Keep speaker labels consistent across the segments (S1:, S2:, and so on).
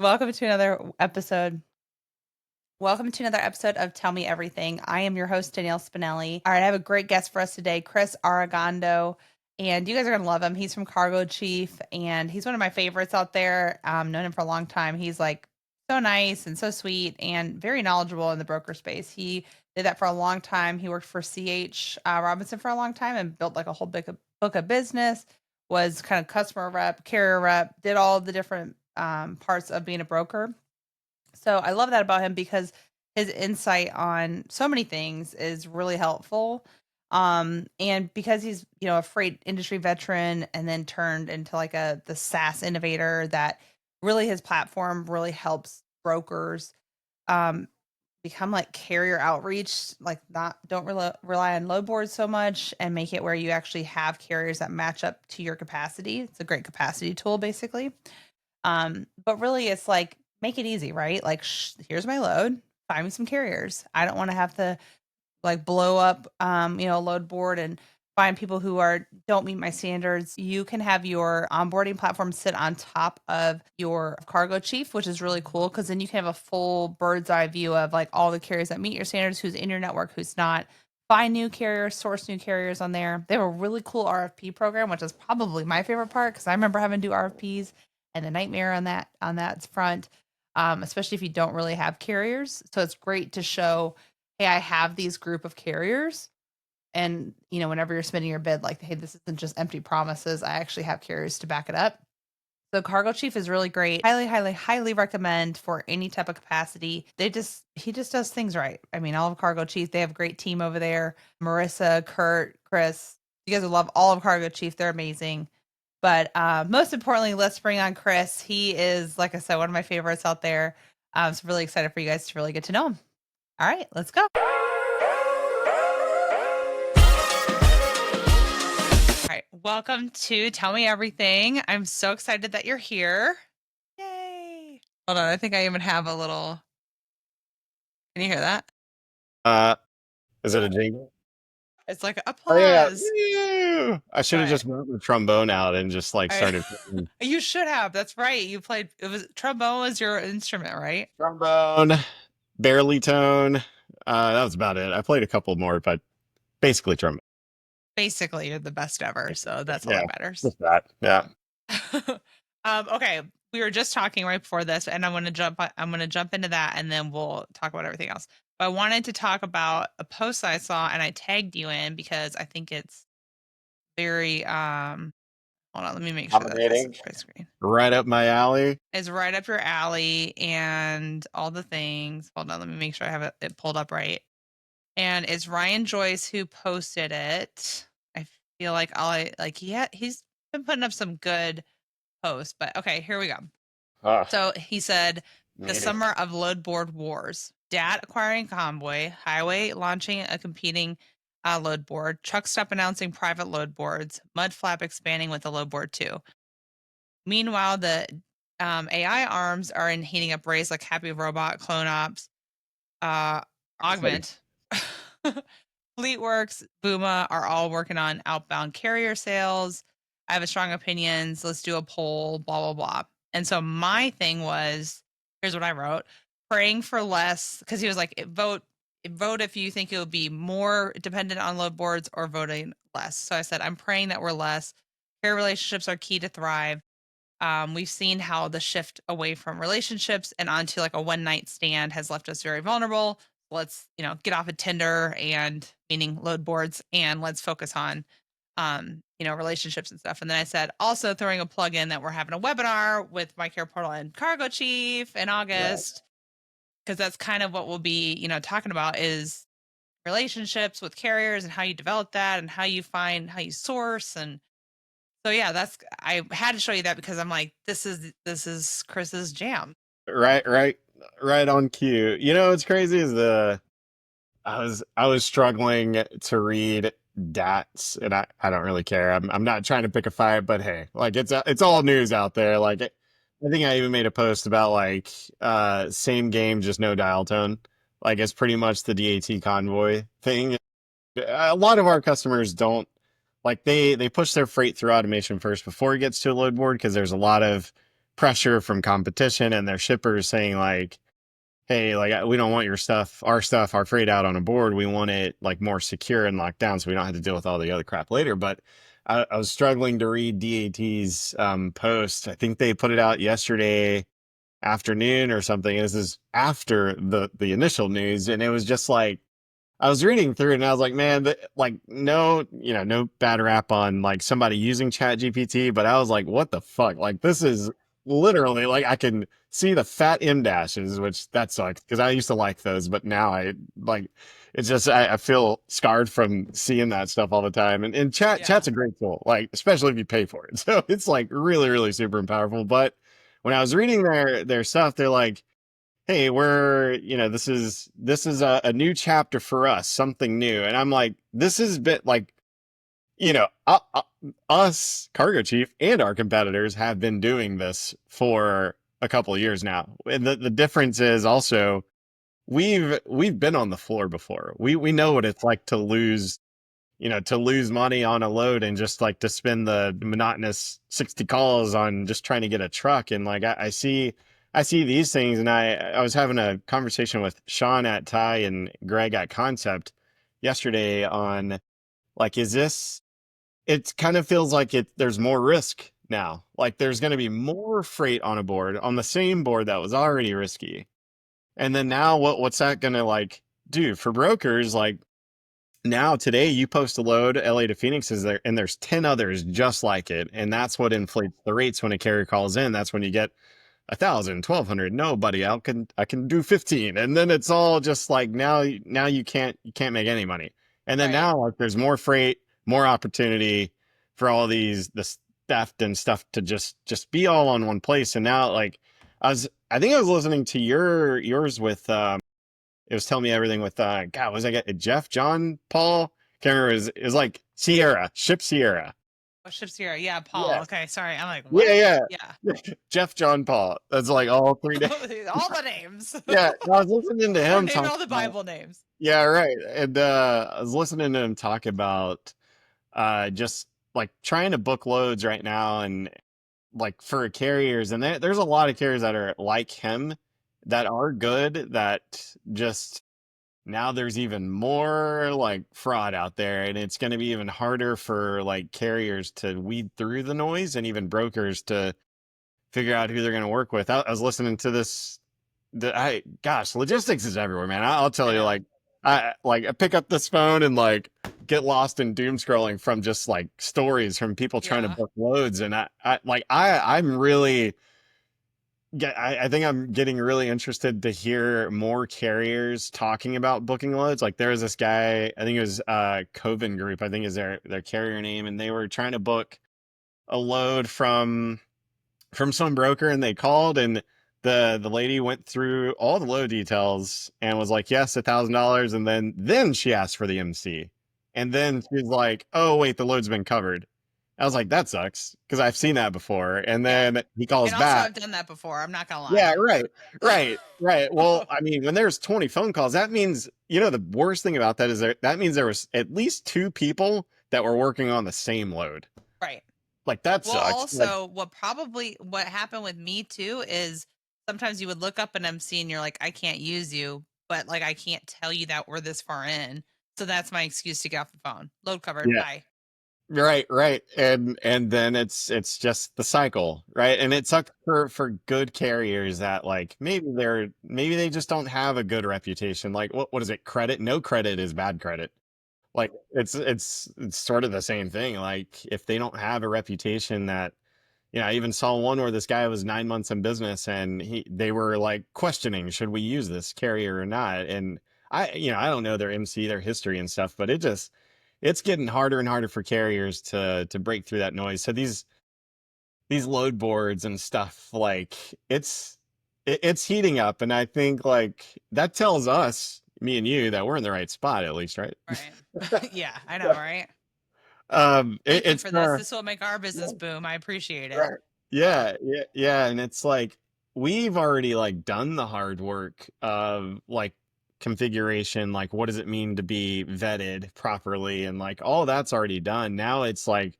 S1: Welcome to another episode. Welcome to another episode of Tell Me Everything. I am your host, Danielle Spinelli. All right, I have a great guest for us today, Chris Arredondo, and you guys are going to love him. He's from Cargo Chief, and he's one of my favorites out there. Known him for a long time. He's like so nice and so sweet and very knowledgeable in the broker space. He did that for a long time. He worked for CH Robinson for a long time and built like a whole book of business, was kind of customer rep, carrier rep, did all the different parts of being a broker. So I love that about him because his insight on so many things is really helpful. And because he's, a freight industry veteran and then turned into like the SaaS innovator, that really his platform really helps brokers um become like carrier outreach, like not don't rely on load boards so much and make it where you actually have carriers that match up to your capacity. It's a great capacity tool basically. But really it's like make it easy, right? Like here's my load, find me some carriers. I don't want to have to like blow up a load board and find people who don't meet my standards. You can have your onboarding platform sit on top of your Cargo Chief, which is really cool because then you can have a full bird's eye view of like all the carriers that meet your standards, who's in your network, who's not. Find new carriers, source new carriers on there. They have a really cool RFP program, which is probably my favorite part because I remember having to do RFPs and the nightmare on that front, especially if you don't really have carriers. So it's great to show, hey, I have these group of carriers. And, whenever you're submitting your bid, like, hey, this isn't just empty promises. I actually have carriers to back it up. So Cargo Chief is really great. Highly, highly, highly recommend for any type of capacity. He just does things right. I mean, all of Cargo Chief, they have a great team over there. Marissa, Kurt, Chris, you guys will love all of Cargo Chief. They're amazing. But most importantly, let's bring on Chris. He is, like I said, one of my favorites out there. So really excited for you guys to really get to know him. All right, let's go. All right, welcome to Tell Me Everything. I'm so excited that you're here. Yay. Hold on, I think I even have a little. Can you hear that?
S2: Is it a jingle?
S1: It's like
S2: Oh yeah.
S1: applause.
S2: Woo! I should have just brought the trombone out and just like
S1: I,
S2: started playing
S1: you should have. That's right. You played. It was trombone was your instrument, right?
S2: trombone, barely tone. That was about it. I played a couple more, but basically trombone.
S1: Basically, you're the best ever. So that's all
S2: Yeah,
S1: that matters.
S2: just that. Yeah.
S1: Okay, we were just talking right before this, and I'm gonna jump into that, and then we'll talk about everything else. But I wanted to talk about a post I saw, and I tagged you in because I think it's very Hold on, let me make sure that this
S2: Accommodating.
S1: is my screen.
S2: Right up my alley.
S1: It's right up your alley, and all the things. Hold on, let me make sure I have it pulled up right. And it's Ryan Joyce who posted it. I feel like he's been putting up some good post. But okay, here we go.
S2: Ah,
S1: So he said, the
S2: made it.
S1: summer of load board wars, DAT acquiring Convoy, Highway launching a competing load board, Truck Stop announcing private load boards, Mudflap expanding with a load board too. Meanwhile, the AI arms are in heating up race like Happy Robot, Clone Ops,
S2: Exciting.
S1: Augment. Fleetworks, Booma are all working on outbound carrier sales. I have a strong opinions. Let's do a poll, blah, blah, blah. And so my thing was, here's what I wrote, praying for less, because he was like, vote if you think it will be more dependent on load boards or voting less. So I said, I'm praying that we're less. Carrier relationships are key to thrive. We've seen how the shift away from relationships and onto like a one night stand has left us very vulnerable. Let's, get off of Tinder and meaning load boards and let's focus on, relationships and stuff. And then I said, also throwing a plug in that we're having a webinar with My Care Portal and Cargo Chief in
S2: Yeah.
S1: August, because that's kind of what we'll be, talking about is relationships with carriers and how you develop that and how you source. And so yeah, I had to show you that because I'm like, this is Chris's jam.
S2: Right on cue. You know what's crazy is I was struggling to read DATs, and I don't really care. I'm not trying to pick a fight, but hey, like it's all news out there. Like I think I even made a post about like same game, just no dial tone. Like it's pretty much the DAT convoy thing. A lot of our customers don't like they push their freight through automation first before it gets to a load board because there's a lot of pressure from competition and their shippers saying like, hey, like we don't want your stuff, our freight out on a board. We want it like more secure and locked down so we don't have to deal with all the other crap later. But I was struggling to read DAT's post. I think they put it out yesterday afternoon or something. This is after the initial news, and it was just like I was reading through it and I was like, man, like no, no bad rap on like somebody using Chat GPT, but I was like, what the fuck? Like this is literally like I can see the fat M dashes, which that sucks because I used to like those, but now I like it's just I feel scarred from seeing that stuff all the time. And
S1: Yeah.
S2: chat's a great tool, like especially if you pay for it. So it's like really, really super powerful. But when I was reading their stuff, they're like, hey, this is a new chapter for us, something new. And I'm like, this is bit like, us, Cargo Chief, and our competitors have been doing this for a couple of years now. And the difference is also we've been on the floor before. We know what it's like to lose money on a load and just like to spend the monotonous 60 calls on just trying to get a truck. And like I see these things, and I was having a conversation with Sean at Ty and Greg at Concept yesterday on like, is this, it kind of feels like there's more risk now. Like there's going to be more freight on a board on the same board that was already risky. And then now what's that going to like do for brokers? Like now today you post a load LA to Phoenix is there and there's 10 others just like it. And that's what inflates the rates when a carrier calls in. That's when you get 1,000, 1,200. No, buddy, I can do 15. And then it's all just like now you can't make any money. And then
S1: Right.
S2: now like there's more freight, more opportunity for all this theft and stuff to just be all on one place. And now like I think I was listening to yours with it was telling me everything with God, was I get Jeff, John, Paul? Can't remember. It was like Sierra, Ship Sierra.
S1: Oh, Ship Sierra. Yeah, Paul.
S2: Yeah.
S1: Okay, sorry. I'm like, what?
S2: Yeah,
S1: Yeah.
S2: yeah. Jeff, John, Paul. That's like all 3 days.
S1: All the names.
S2: Yeah, I was listening to
S1: Start
S2: him
S1: naming
S2: talk
S1: all the
S2: about.
S1: Bible names.
S2: Yeah, right. And I was listening to him talk about just like trying to book loads right now and like for carriers, and there's a lot of carriers that are like him that are good that just now there's even more like fraud out there, and it's going to be even harder for like carriers to weed through the noise and even brokers to figure out who they're going to work with. I was listening to this. Gosh, logistics is everywhere, man. I'll tell
S1: I
S2: you,
S1: know.
S2: I pick up this phone and like get lost in doom scrolling from just like stories from people trying to
S1: Yeah.
S2: book loads, and I'm really I think I'm getting really interested to hear more carriers talking about booking loads. Like there was this guy, I think it was Coven Group, I think is their carrier name, and they were trying to book a load from some broker, and they called, and the lady went through all the load details and was like, yes, $1,000, and then she asked for the MC, and then she's like, oh wait, the load's been covered. I was like, that sucks because I've seen that before. And
S1: Yeah.
S2: then he calls
S1: And also,
S2: back.
S1: I've done that before. I'm not gonna
S2: Yeah,
S1: lie.
S2: right. Well, I mean, when there's 20 phone calls, that means, the worst thing about that is that means there was at least two people that were working on the same load.
S1: Right.
S2: Like that
S1: Well,
S2: sucks. Like,
S1: also, what happened with me too is sometimes you would look up an MC and you're like, I can't use you, but like I can't tell you that we're this far in. So that's my excuse to get off the phone. Load covered.
S2: yeah,
S1: Bye.
S2: right. And then it's just the cycle, right? And it sucks for good carriers that like maybe they just don't have a good reputation. Like what is it? Credit? No credit is bad credit. Like it's sort of the same thing. Like if they don't have a reputation that, I even saw one where this guy was 9 months in business and they were like questioning, should we use this carrier or not? And I don't know their MC, their history and stuff, but it's getting harder and harder for carriers to break through that noise. So these load boards and stuff, like it's heating up. And I think like that tells us, me and you, that we're in the right spot at least, right?
S1: Right. Yeah, I know, right?
S2: It,
S1: Thank you
S2: it's
S1: for this. This will make our business boom. I appreciate it.
S2: right. Yeah. And it's like we've already like done the hard work of like configuration, like what does it mean to be vetted properly, and like all that's already done. Now it's like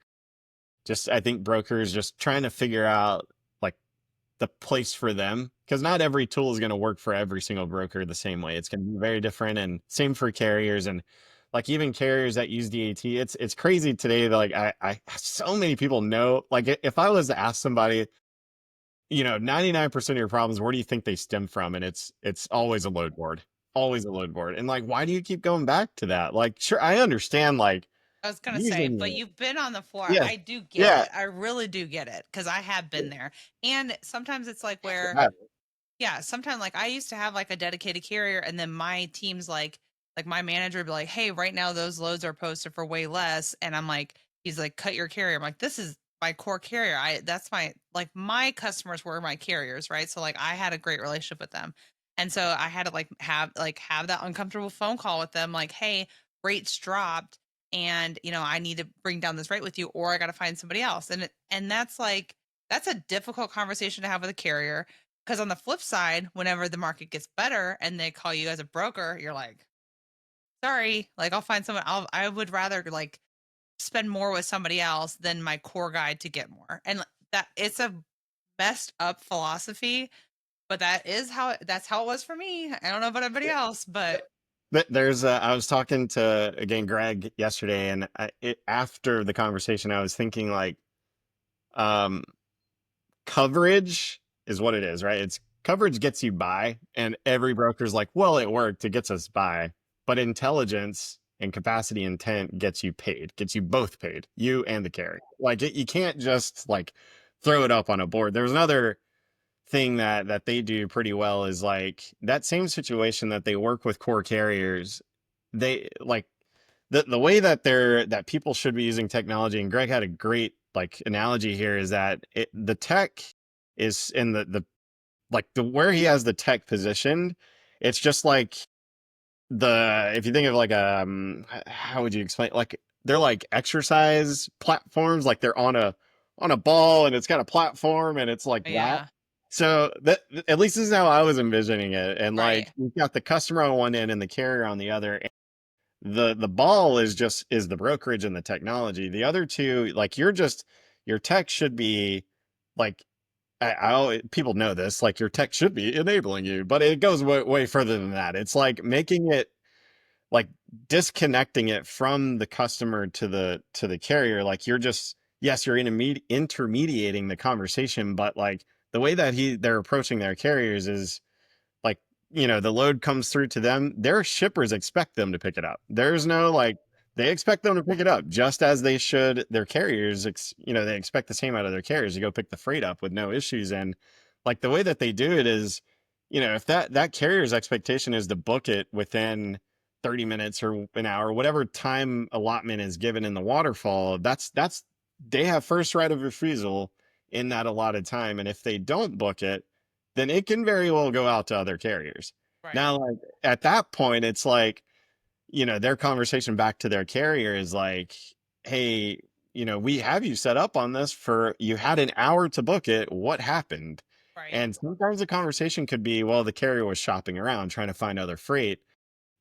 S2: just I think brokers just trying to figure out like the place for them, because not every tool is going to work for every single broker the same way. It's going to be very different, and same for carriers. And like even carriers that use DAT, it's crazy today that like I so many people know, like if I was to ask somebody, 99% of your problems, where do you think they stem from? And it's always a load board, always a load board. And like, why do you keep going back to that? Like, sure, I understand like
S1: I was gonna say,
S2: using
S1: but
S2: it.
S1: you've been on the floor.
S2: Yeah.
S1: I do get
S2: Yeah.
S1: it. I really do get it because I have been there. And sometimes it's like where,
S2: Yeah.
S1: yeah, sometimes like I used to have like a dedicated carrier, and then my team's like my manager would be like, "Hey, right now those loads are posted for way less," and I'm like, he's like, "Cut your carrier." I'm like, "This is my core carrier. That's my like my customers were my carriers, right? So like I had a great relationship with them, and so I had to have that uncomfortable phone call with them, like, "Hey, rates dropped." And I need to bring down this rate with you, or I got to find somebody else. And that's like that's a difficult conversation to have with a carrier, because on the flip side, whenever the market gets better and they call you as a broker, you're like, sorry, like I'll find someone. I would rather like spend more with somebody else than my core guy to get more. And that it's a messed up philosophy, but that's how it was for me. I don't know about everybody else, but
S2: But I was talking to again Greg yesterday, and after the conversation, I was thinking like, um, coverage is what it is, right? It's coverage gets you by, and every broker's like, well, it worked, it gets us by. But intelligence and capacity intent gets you paid, gets you both paid, you and the carrier. Like you can't just like throw it up on a board. There's another thing that they do pretty well is like that same situation that they work with core carriers. They like the way that people should be using technology, and Greg had a great like analogy here, is that the tech is in the like the where he has the tech positioned. It's just like the if you think of like how would you explain, like they're like exercise platforms, like they're on a ball and it's got a platform and it's like that.
S1: yeah,
S2: So that at least this is how I was envisioning it. And like
S1: right,
S2: you've got the customer on one end and the carrier on the other. The ball is the brokerage and the technology. The other two, like your tech should be like people know this, like your tech should be enabling you, but it goes way further than that. It's like making it like disconnecting it from the customer to the carrier. Like you're just, yes, you're intermediating the conversation, but like the way that they're approaching their carriers is like, the load comes through to them, their shippers expect them to pick it up. There's no like, they expect them to pick it up just as they should their carriers. They expect the same out of their carriers to go pick the freight up with no issues. And like the way that they do it is, if that carrier's expectation is to book it within 30 minutes or an hour, whatever time allotment is given in the waterfall, that's they have first right of refusal in that allotted time. And if they don't book it, then it can very well go out to other carriers.
S1: right,
S2: Now, like at that point, it's like, their conversation back to their carrier is like, hey, we have you set up on this for, you had an hour to book it. What happened?
S1: right,
S2: And sometimes the conversation could be, well, the carrier was shopping around trying to find other freight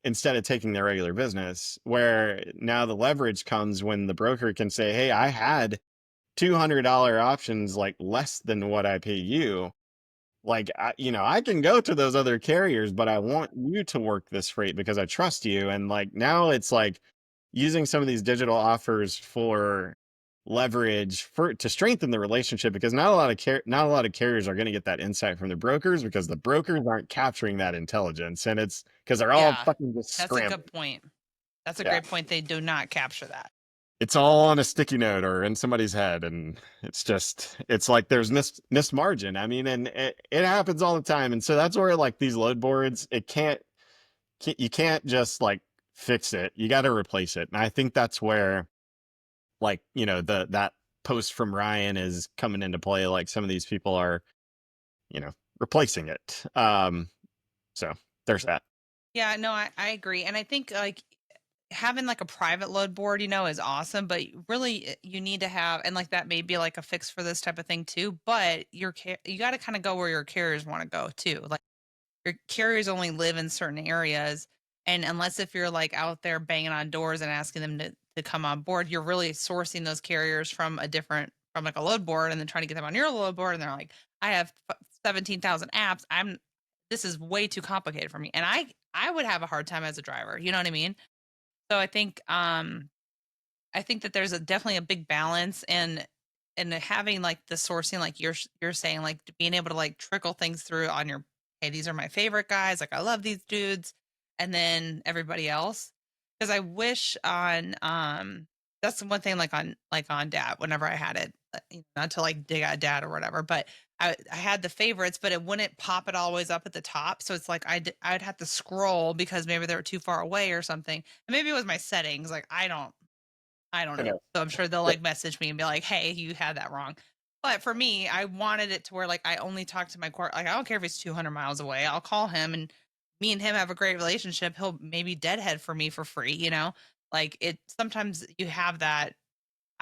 S2: instead of taking their regular business. Where now the leverage comes when the broker can say, hey, I had $200 options, like less than what I pay you. Like I can go to those other carriers, but I want you to work this freight because I trust you. And like now it's like using some of these digital offers for leverage for to strengthen the relationship, because not a lot of carriers are going to get that insight from the brokers, because the brokers aren't capturing that intelligence, and it's because they're all
S1: yeah.
S2: fucking just
S1: That's a good
S2: scrambling.
S1: point. That's a
S2: Yeah,
S1: great point. They do not capture that.
S2: it's all on a sticky note or in somebody's head, and it's like there's missed margin. I mean, and it happens all the time. And so that's where like these load boards, you can't just like fix it, you got to replace it. And I think that's where like that post from Ryan is coming into play. Like some of these people are you know replacing it. So there's that.
S1: Yeah, no, I agree. And I think like having like a private load board, is awesome, but really you need to have, and like that may be like a fix for this type of thing too, but you got to kind of go where your carriers want to go too. Like your carriers only live in certain areas. And unless if you're like out there banging on doors and asking them to come on board, you're really sourcing those carriers from like a load board and then trying to get them on your load board. And they're like, I have 17,000 apps. This is way too complicated for me. And I would have a hard time as a driver. You know what I mean? So I think that there's definitely a big balance in having like the sourcing, like you're saying, like being able to like trickle things through on your, hey, these are my favorite guys, like I love these dudes, and then everybody else. Because I wish on that's the one thing, like on dat, whenever I had it, not to like dig out dat or whatever, but I had the favorites, but it wouldn't pop it always up at the top. So it's like I'd have to scroll because maybe they were too far away or something. And maybe it was my settings. Like I don't know. So I'm sure they'll like message me and be like, "Hey, you had that wrong." But for me, I wanted it to where like I only talk to my court. Like I don't care if he's 200 miles away. I'll call him, and me and him have a great relationship. He'll maybe deadhead for me for free. Like it. Sometimes you have that.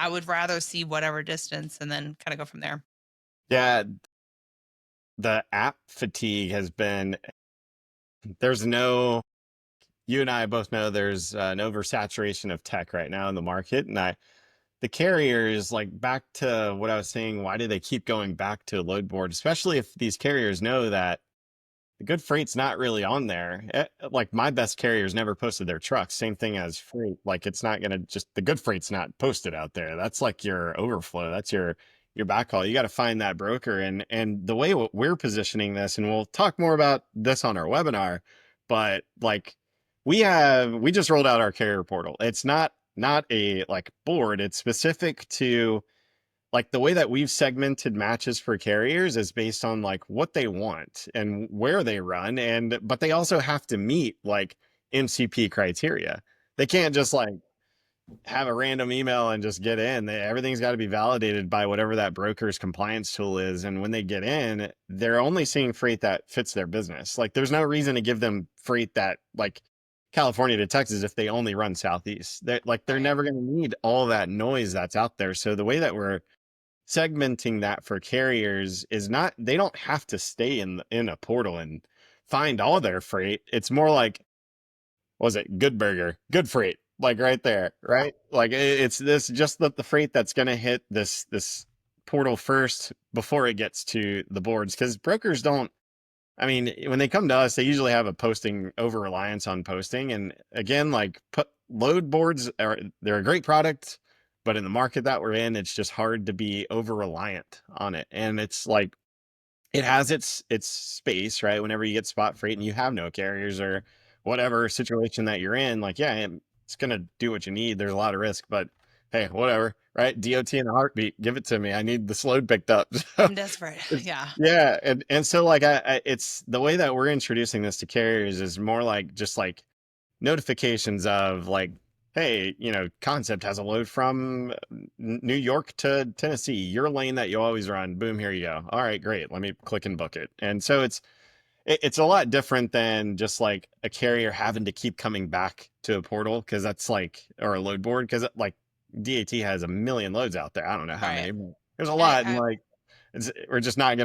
S1: I would rather see whatever distance and then kind of go from there.
S2: Yeah, the app fatigue has been, there's no, you and I both know there's an oversaturation of tech right now in the market. And the carriers, like back to what I was saying, why do they keep going back to load board, especially if these carriers know that the good freight's not really on there. Like my best carriers never posted their trucks. Same thing as freight. Like it's not gonna just, the good freight's not posted out there. That's like your overflow. That's your backhaul. You got to find that broker. And the way we're positioning this, and we'll talk more about this on our webinar, but like we just rolled out our carrier portal. It's not a like board. It's specific to like the way that we've segmented matches for carriers is based on like what they want and where they run, and but they also have to meet like MCP criteria. They can't just like have a random email and just get in. Everything's got to be validated by whatever that broker's compliance tool is, and when they get in, they're only seeing freight that fits their business. Like there's no reason to give them freight that like California to Texas if they only run southeast. They're
S1: Right.
S2: never going to need all that noise that's out there. So the way that we're segmenting that for carriers is not, they don't have to stay in a portal and find all their freight. It's more like, what was it, good burger, good freight, like right there, right? Like it's this, just the freight that's going to hit this portal first before it gets to the boards, because brokers don't, I mean, when they come to us, they usually have a posting over reliance on posting. And again, like put load boards are, they're a great product, but in the market that we're in, it's just hard to be over reliant on it. And it's like, it has its space, right? Whenever you get spot freight and you have no carriers or whatever situation that you're in, like, yeah, it's going to do what you need. There's a lot of risk, but hey, whatever, right? DOT in a heartbeat, give it to me. I need this load picked up. So
S1: I'm desperate.
S2: it's,
S1: Yeah.
S2: yeah. And so like, it's the way that we're introducing this to carriers is more like just like notifications of like, hey, Concept has a load from New York to Tennessee, your lane that you always run, boom, here you go. All right, great, let me click and book it. And so it's a lot different than just like a carrier having to keep coming back to a portal, because that's like, or a load board, because like DAT has a million loads out there. I don't know how
S1: Right.
S2: many, but there's a
S1: And
S2: lot. And like we're not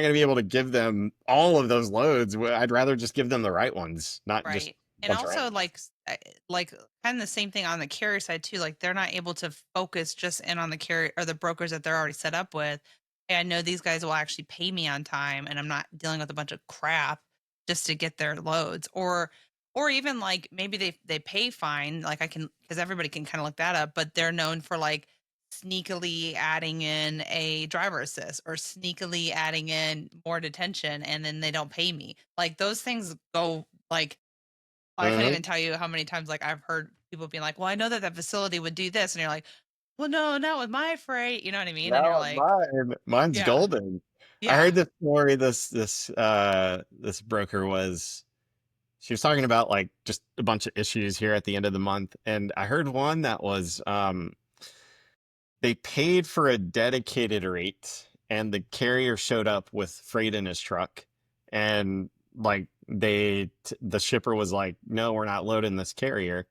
S2: gonna be able to give them all of those loads. I'd rather just give them the right ones, not just
S1: Right.
S2: a
S1: And
S2: bunch of
S1: also
S2: random.
S1: like kind of the same thing on the carrier side too. Like they're not able to focus just in on the carrier or the brokers that they're already set up with. Hey, I know these guys will actually pay me on time and I'm not dealing with a bunch of crap just to get their loads. Or even like maybe they pay fine. Like I can, because everybody can kind of look that up, but they're known for like sneakily adding in a driver assist or sneakily adding in more detention and then they don't pay me. Like those things go like, I couldn't
S2: Uh-huh.
S1: even tell you how many times like I've heard people being like, "Well, I know that that facility would do this," and you're like, "Well, no, not with my freight." You know what I mean? And you're
S2: No,
S1: like,
S2: mine's
S1: "Yeah,
S2: golden. I
S1: yeah,
S2: heard this story. This broker was, she was talking about like just a bunch of issues here at the end of the month, and I heard one that was they paid for a dedicated rate, and the carrier showed up with freight in his truck, and like the shipper was like, no, we're not loading this carrier.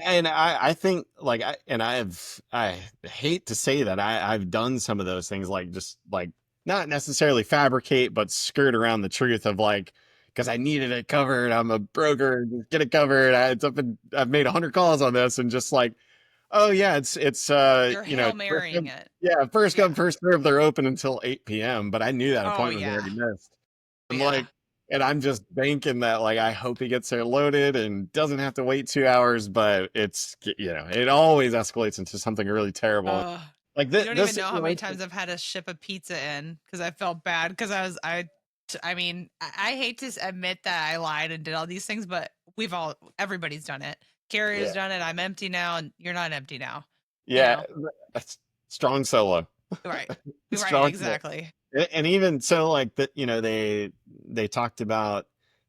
S2: And I think like I hate to say that I've done some of those things, like just like not necessarily fabricate but skirt around the truth of like, because I needed it covered, I'm a broker, just get it covered. I've made 100 calls on this, and just like Oh yeah, it's
S1: You're
S2: you know,
S1: Hail Marrying it.
S2: yeah, first come,
S1: Yeah.
S2: first serve. They're open until 8 p.m., but I knew that
S1: Oh,
S2: appointment was
S1: yeah.
S2: already missed. I'm
S1: Yeah.
S2: like, and I'm just banking that like I hope he gets there loaded and doesn't have to wait 2 hours, but it always escalates into something really terrible.
S1: Oh,
S2: Like
S1: you don't
S2: this
S1: even know how many
S2: situation.
S1: times I've had to ship a pizza in because I felt bad because I mean, I hate to admit that I lied and did all these things, but everybody's done it. Carrier's
S2: Yeah,
S1: done it. I'm empty now, and you're not empty now. You
S2: yeah,
S1: know,
S2: that's strong solo.
S1: right? Right,
S2: Strong solo.
S1: exactly.
S2: And even so, like that, they talked about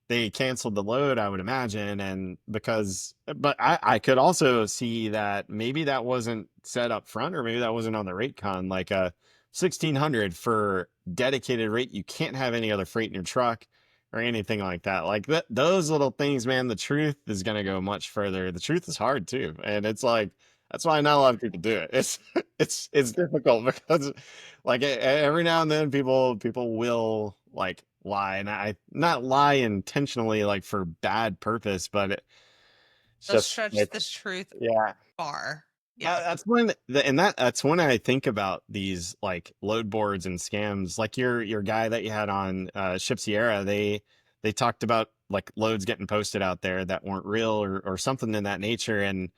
S2: they canceled the load, I would imagine, and but I could also see that maybe that wasn't set up front, or maybe that wasn't on the rate con, like a 1600 for dedicated rate. You can't have any other freight in your truck or anything like that. Like those little things, man. The truth is gonna go much further. The truth is hard too, and it's like that's why not a lot of people do it. It's it's difficult because like every now and then people will like lie, and I not lie intentionally like for bad purpose, but it's
S1: They'll
S2: just
S1: stretch
S2: like
S1: this truth
S2: yeah.
S1: far. Yeah.
S2: That's when I think about these like load boards and scams. Like your guy that you had on Ship Sierra, they talked about like loads getting posted out there that weren't real, or something in that nature, and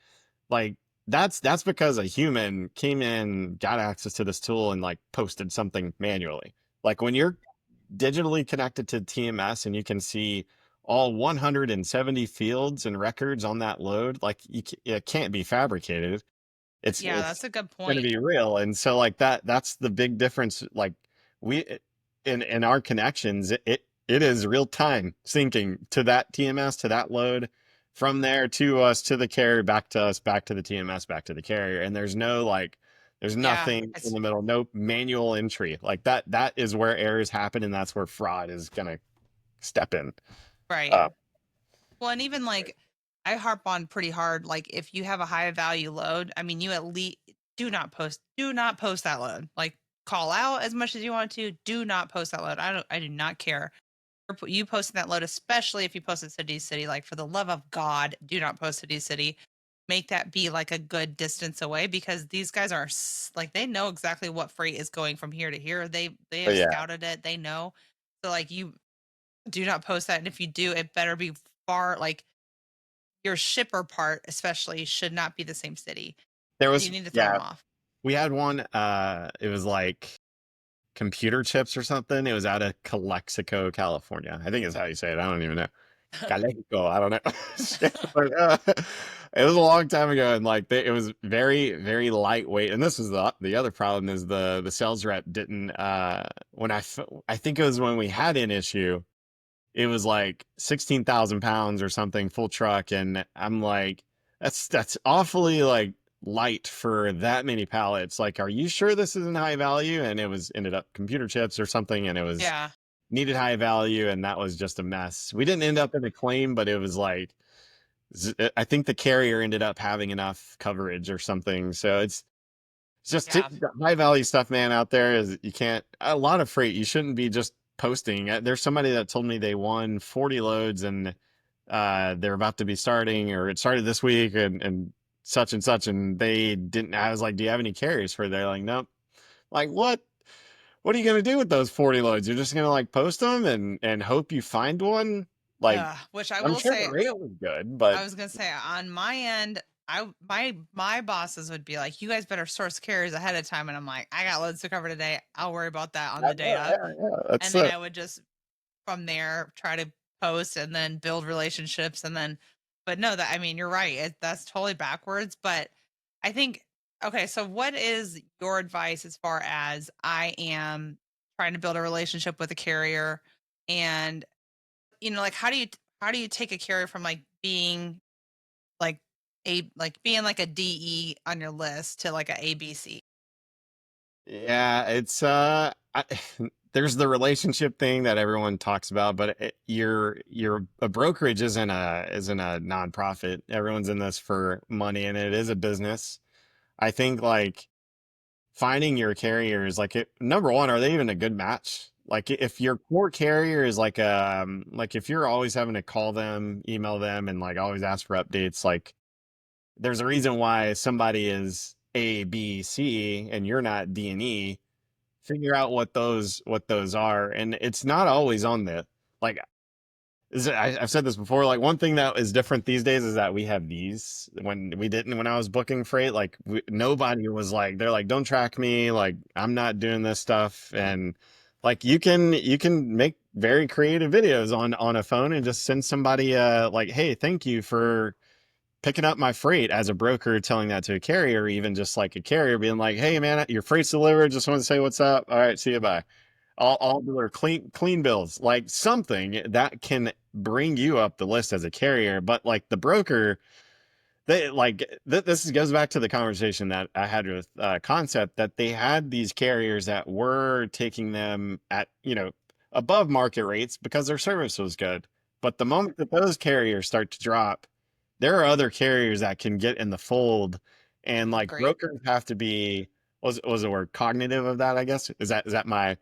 S2: like that's because a human came in, got access to this tool, and like posted something manually. Like when you're digitally connected to TMS and you can see all 170 fields and records on that load, like it can't be fabricated.
S1: Yeah,
S2: It's
S1: that's a good
S2: going to
S1: point.
S2: be real. And so like that's the big difference. Like we in our connections, it is real time syncing to that TMS, to that load, from there to us, to the carrier, back to us, back to the TMS, back to the carrier. And there's
S1: Yeah,
S2: nothing in
S1: it's
S2: the middle, no manual entry. Like that is where errors happen, and that's where fraud is gonna step in.
S1: right.
S2: Uh,
S1: Well, and even like I harp on pretty hard. Like if you have a high value load, I mean, you at least do not post that load. Like call out as much as you want to. Do not post that load. I do not care. You posting that load, especially if you post it to D City. Like for the love of God, do not post to D City. Make that be like a good distance away because these guys are like they know exactly what freight is going from here to here. They
S2: but
S1: have
S2: yeah,
S1: scouted it. They know. So like you do not post that, and if you do, it better be far like your shipper part especially should not be the same city.
S2: there
S1: You
S2: was
S1: need to throw them
S2: yeah,
S1: off.
S2: we had one. It was like computer chips or something. It was out of Calexico, California. I think is how you say it. I don't even know. Calexico. I don't know. But, it was a long time ago, and like it was very, very lightweight. And this was the other problem is the sales rep didn't. When I think it was when we had an issue. It was like 16,000 pounds or something, full truck, and I'm like, that's awfully like light for that many pallets. Like, are you sure this isn't high value? And it was ended up computer chips or something, and it was
S1: Yeah.
S2: needed high value, and that was just a mess. We didn't end up in a claim, but it was like I think the carrier ended up having enough coverage or something. So it's just
S1: Yeah.
S2: high value stuff, man. Out there is you can't a lot of freight. You shouldn't be just posting. There's somebody that told me they won 40 loads, and they're about to be starting, or it started this week, and such and such, and they didn't. I was like, do you have any carriers for it? They're like, nope. Like what? What are you gonna do with those 40 loads? You're just gonna like post them and hope you find one? Like
S1: Which I
S2: I'm
S1: will
S2: sure the
S1: say,
S2: rate was good, but
S1: I was gonna say on my end, my bosses would be like, "You guys better source carriers ahead of time," and I'm like, "I got loads to cover today. I'll worry about that on
S2: yeah,
S1: the day of."
S2: yeah, that's
S1: And then I would just from there try to post and then build relationships and then, but no, that I mean, you're right. That's totally backwards. But I think okay. So what is your advice as far as I am trying to build a relationship with a carrier and like how do you take a carrier from like being like like being like a DE on your list to like a ABC?
S2: yeah, it's there's the relationship thing that everyone talks about, but you're a brokerage isn't a nonprofit. Everyone's in this for money, and it is a business. I think like finding your carriers, like number one, are they even a good match? Like if your core carrier is like if you're always having to call them, email them, and like always ask for updates, like there's a reason why somebody is A, B, C, and you're not D and E. Figure out what those are, and it's not always on the like. I've said this before. Like one thing that is different these days is that we have these. When we didn't, when I was booking freight, like nobody was like, they're like, don't track me. Like I'm not doing this stuff. And like you can make very creative videos on a phone and just send somebody like, hey, thank you for picking up my freight as a broker, telling that to a carrier, or even just like a carrier being like, hey man, your freight's delivered. Just want to say what's up. All right, see you, bye. All their clean bills, like something that can bring you up the list as a carrier. But like the broker, they like this goes back to the conversation that I had with Concept, that they had these carriers that were taking them at, above market rates because their service was good. But the moment that those carriers start to drop, there are other carriers that can get in the fold, and like
S1: Agreed.
S2: brokers have to be, was the word cognitive of that, I guess. Is that my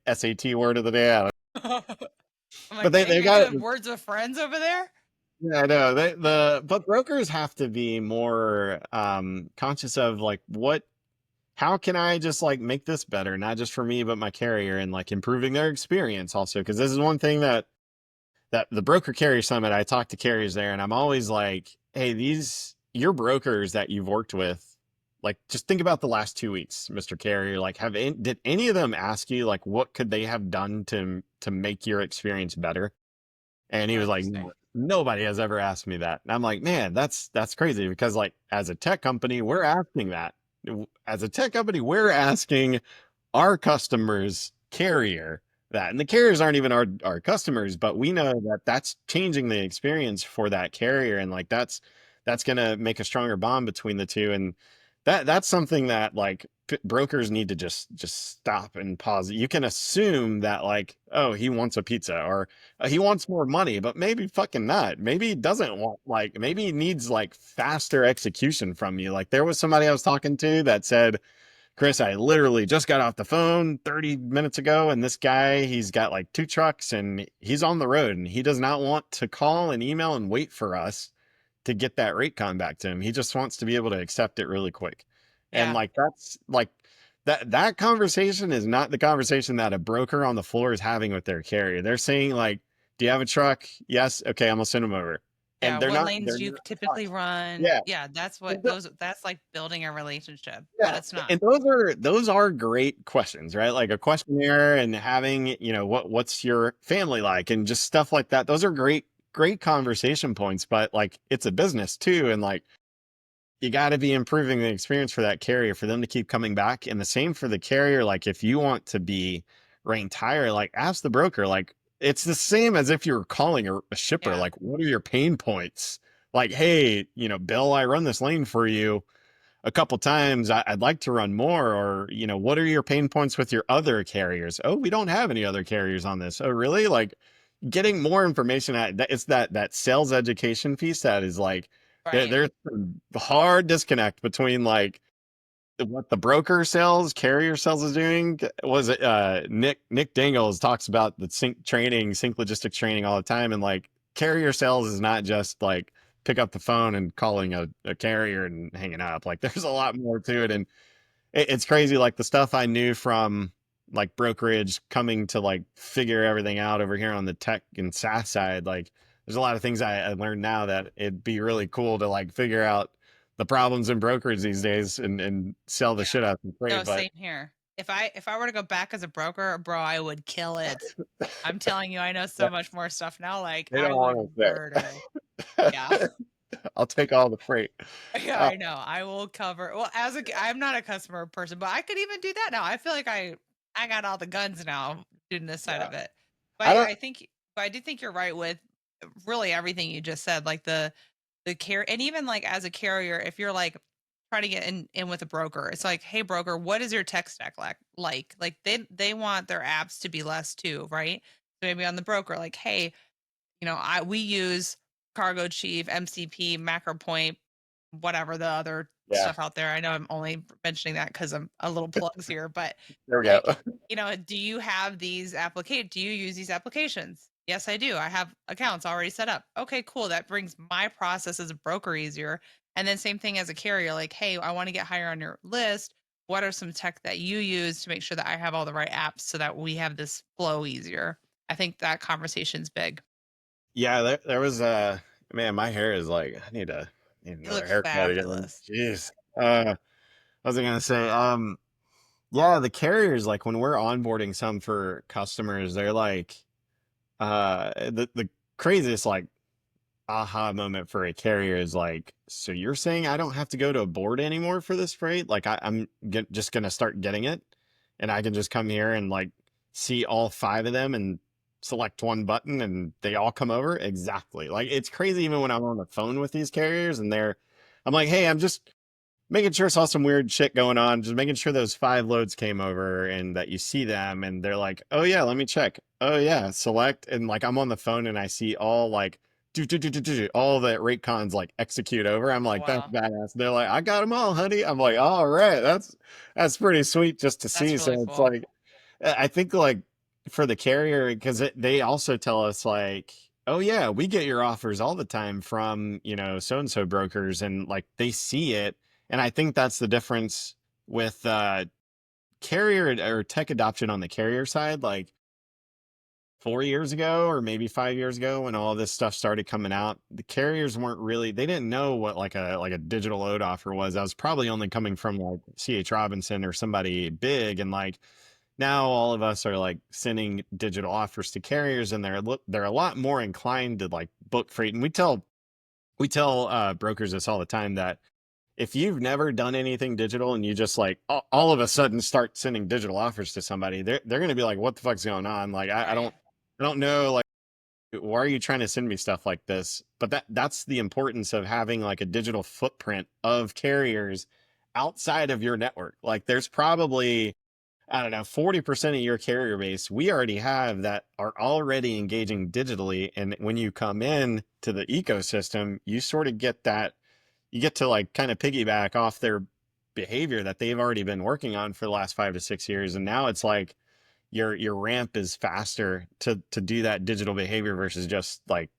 S2: SAT word of the day?
S1: I'm
S2: But
S1: like,
S2: they
S1: dang,
S2: they've
S1: are you
S2: got,
S1: doing words with friends over there?
S2: yeah, I know. But brokers have to be more conscious of like, how can I just like make this better, not just for me but my carrier, and like improving their experience also, because this is one thing that the broker carrier summit, I talk to carriers there, and I'm always like, hey, these your brokers that you've worked with, like just think about the last 2 weeks, Mr. Carrier. Like, did any of them ask you like what could they have done to make your experience better? And he
S1: Oh,
S2: was like,
S1: interesting.
S2: nobody has ever asked me that. And I'm like, man, that's crazy, because like as a tech company, we're asking that. As a tech company, we're asking our customers carrier that, and the carriers aren't even our customers, but we know that that's changing the experience for that carrier, and like that's going to make a stronger bond between the two. And that's something that like brokers need to just stop and pause. You can assume that like, oh, he wants a pizza, or he wants more money, but maybe fucking not. Maybe he doesn't want, like maybe he needs like faster execution from you. Like there was somebody I was talking to that said, Chris, I literally just got off the phone 30 minutes ago, and this guy, he's got like 2 trucks and he's on the road, and he does not want to call and email and wait for us to get that rate con back to him. He just wants to be able to accept it really quick. And
S1: Yeah.
S2: like that's like that conversation is not the conversation that a broker on the floor is having with their carrier. They're saying like, do you have a truck? Yes. Okay, I'm gonna send them over.
S1: Yeah.
S2: And
S1: What
S2: they're
S1: lanes do you
S2: not
S1: typically
S2: talking.
S1: run?
S2: Yeah.
S1: Yeah, that's what
S2: And
S1: that's like building a relationship, but
S2: Yeah,
S1: it's not.
S2: and those are great questions, right? Like a questionnaire, and having, what's your family like, and just stuff like that. Those are great conversation points, but like it's a business too, and like you got to be improving the experience for that carrier for them to keep coming back. And the same for the carrier. Like if you want to be ranked higher, like ask the broker. Like it's the same as if you were calling a shipper.
S1: Yeah.
S2: Like, what are your pain points? Like, hey, Bill, I run this lane for you a couple times. I'd like to run more. Or, what are your pain points with your other carriers? Oh, we don't have any other carriers on this. Oh, really? Like getting more information it's that sales education piece that is like,
S1: Right.
S2: there's a hard disconnect between like what the broker sales, carrier sales is doing. Was it Nick Dingles talks about the sync logistics training all the time, and like carrier sales is not just like pick up the phone and calling a carrier and hanging up. Like there's a lot more to it, and it's crazy. Like the stuff I knew from like brokerage, coming to like figure everything out over here on the tech and SaaS side. Like there's a lot of things I learned now that it'd be really cool to like figure out the problems in brokerage these days, and sell the
S1: Yeah.
S2: shit out of
S1: No,
S2: freight. But
S1: same here. If I were to go back as a broker, bro, I would kill it. I'm telling you, I know so much more stuff now. Like
S2: they
S1: I
S2: don't
S1: would
S2: want
S1: murder it. Yeah.
S2: to say. I'll take all the freight.
S1: Yeah,
S2: Uh,
S1: I know. I will cover. Well, I'm not a customer person, but I could even do that now. I feel like I got all the guns now doing this side
S2: yeah,
S1: of it.
S2: I
S1: But
S2: don't.
S1: I do think you're right with really everything you just said, like the care, and even like as a carrier, if you're like trying to get in with a broker, it's like, hey broker, what is your tech stack like they want their apps to be less too, right? So maybe on the broker, like, hey, we use Cargo Chief, MCP, MacroPoint, whatever the other
S2: Yeah,
S1: stuff out there. I know I'm only mentioning that because I'm a little plugs here, but
S2: there we go.
S1: like, do you have these do you use these applications? Yes, I do. I have accounts already set up. Okay, cool. That brings my process as a broker easier. And then same thing as a carrier, like, hey, I want to get higher on your list. What are some tech that you use to make sure that I have all the right apps so that we have this flow easier? I think that conversation's big.
S2: Yeah, there was man, my hair is like need
S1: You
S2: another
S1: look
S2: haircut again.
S1: fabulous.
S2: Jeez. What was I gonna say? Yeah, the carriers, like when we're onboarding some for customers, they're like the craziest like aha moment for a carrier is like, so you're saying I don't have to go to a board anymore for this freight? Like just gonna start getting it, and I can just come here and like see all five of them and select one button and they all come over? Exactly. Like it's crazy even when I'm on the phone with these carriers and I'm like, hey, I'm just making sure saw some weird shit going on, just making sure those five loads came over and that you see them and they're like, oh yeah, let me check. Oh yeah, select, and like I'm on the phone and I see all like all the rate cons like execute over. I'm
S1: Oh,
S2: like, that's
S1: wow.
S2: badass. They're like, I got them all, honey. I'm like, all right, that's pretty sweet just to see.
S1: That's really
S2: So it's
S1: cool.
S2: like I think like for the carrier, because they also tell us like, oh yeah, we get your offers all the time from so and so brokers, and like they see it, and I think that's the difference with carrier or tech adoption on the carrier side. Like 4 years ago or maybe 5 years ago when all this stuff started coming out, the carriers weren't really, they didn't know what like a digital load offer was. That was probably only coming from like CH Robinson or somebody big, and like now all of us are like sending digital offers to carriers, and they're a lot more inclined to like book freight. And we tell brokers this all the time, that if you've never done anything digital and you just like all of a sudden start sending digital offers to somebody, they're going to be like, what the fuck's going on? Like
S1: Right.
S2: I don't know, like why are you trying to send me stuff like this? But that's the importance of having like a digital footprint of carriers outside of your network. Like there's probably, I don't know, 40% of your carrier base we already have that are already engaging digitally. And when you come in to the ecosystem, you sort of get that, you get to like kind of piggyback off their behavior that they've already been working on for the last 5 to 6 years. And now it's like your ramp is faster to do that digital behavior versus just like,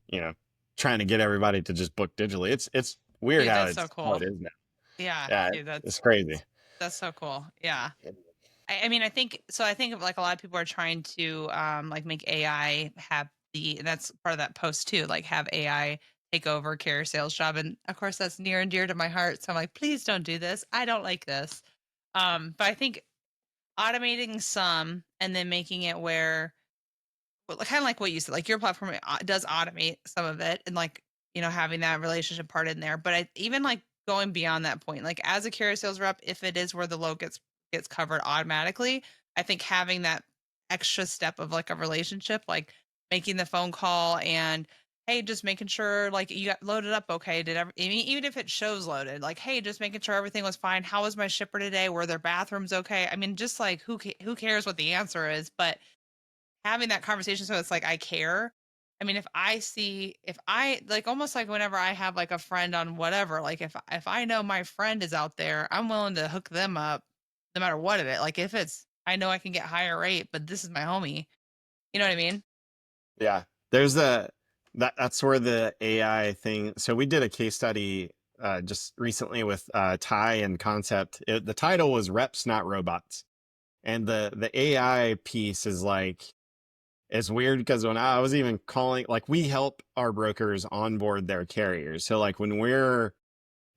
S2: you know, trying to get everybody to just book digitally. It's weird
S1: Dude, that's so
S2: how
S1: cool.
S2: it is now.
S1: Yeah,
S2: Yeah,
S1: dude,
S2: it's crazy.
S1: that's so cool. Yeah. I mean, I think so. I think like a lot of people are trying to like make AI have and that's part of that post too, like have AI take over carrier sales job. And of course that's near and dear to my heart. So I'm like, please don't do this. I don't like this. But I think automating some and then making it where well, kind of like what you said, like your platform does automate some of it and like, having that relationship part in there. But even like going beyond that point, like as a carrier sales rep, if it is where the load gets covered automatically, I think having that extra step of like a relationship, like making the phone call and hey, just making sure like you got loaded up okay. I mean, even if it shows loaded, like hey, just making sure everything was fine. How was my shipper today? Were their bathrooms okay? I mean, just like who cares what the answer is, but having that conversation so it's like I care. I mean, if I like almost like whenever I have like a friend on whatever, like if I know my friend is out there, I'm willing to hook them up no matter what it is. Like if it's I know I can get higher rate, but this is my homie. You know what I mean?
S2: Yeah. There's that's where the AI thing. So we did a case study just recently with Ty and Concept. The title was Reps Not Robots. And the AI piece is like, it's weird because when I was even calling, like we help our brokers onboard their carriers. So like when we're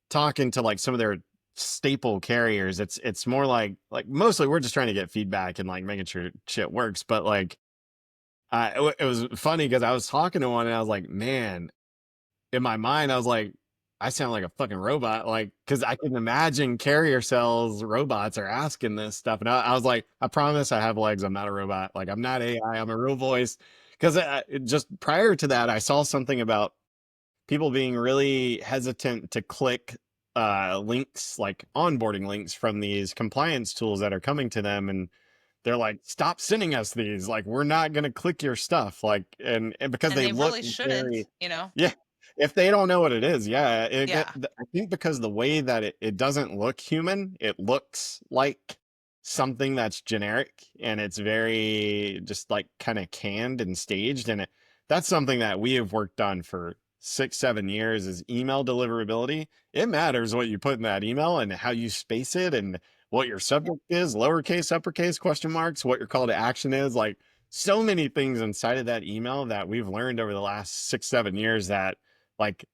S2: talking to like some of their staple carriers, it's more like mostly we're just trying to get feedback and like making sure shit works. But like it was funny because I was talking to one and I was like, man, in my mind, I was like, I sound like a fucking robot. Like, cause I can imagine carrier cells robots are asking this stuff. And I was like, I promise I have legs. I'm not a robot. Like, I'm not AI. I'm a real voice. Cause just prior to that, I saw something about people being really hesitant to click links, like onboarding links from these compliance tools that are coming to them. And they're like, stop sending us these. Like, we're not going to click your stuff. Like, and because
S1: And
S2: they
S1: they
S2: look
S1: really shouldn't,
S2: very,
S1: you know?
S2: yeah, if they don't know what it is, yeah.
S1: Yeah.
S2: I think because the way that it doesn't look human, it looks like something that's generic and it's very just like kind of canned and staged. And that's something that we have worked on for 6, 7 years is email deliverability. It matters what you put in that email and how you space it and what your subject is, lowercase, uppercase, question marks, what your call to action is. Like so many things inside of that email that we've learned over the last 6, 7 years that like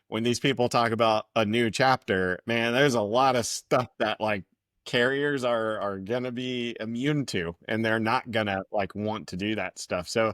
S2: when these people talk about a new chapter, man, there's a lot of stuff that like carriers are gonna be immune to, and they're not gonna like want to do that stuff. So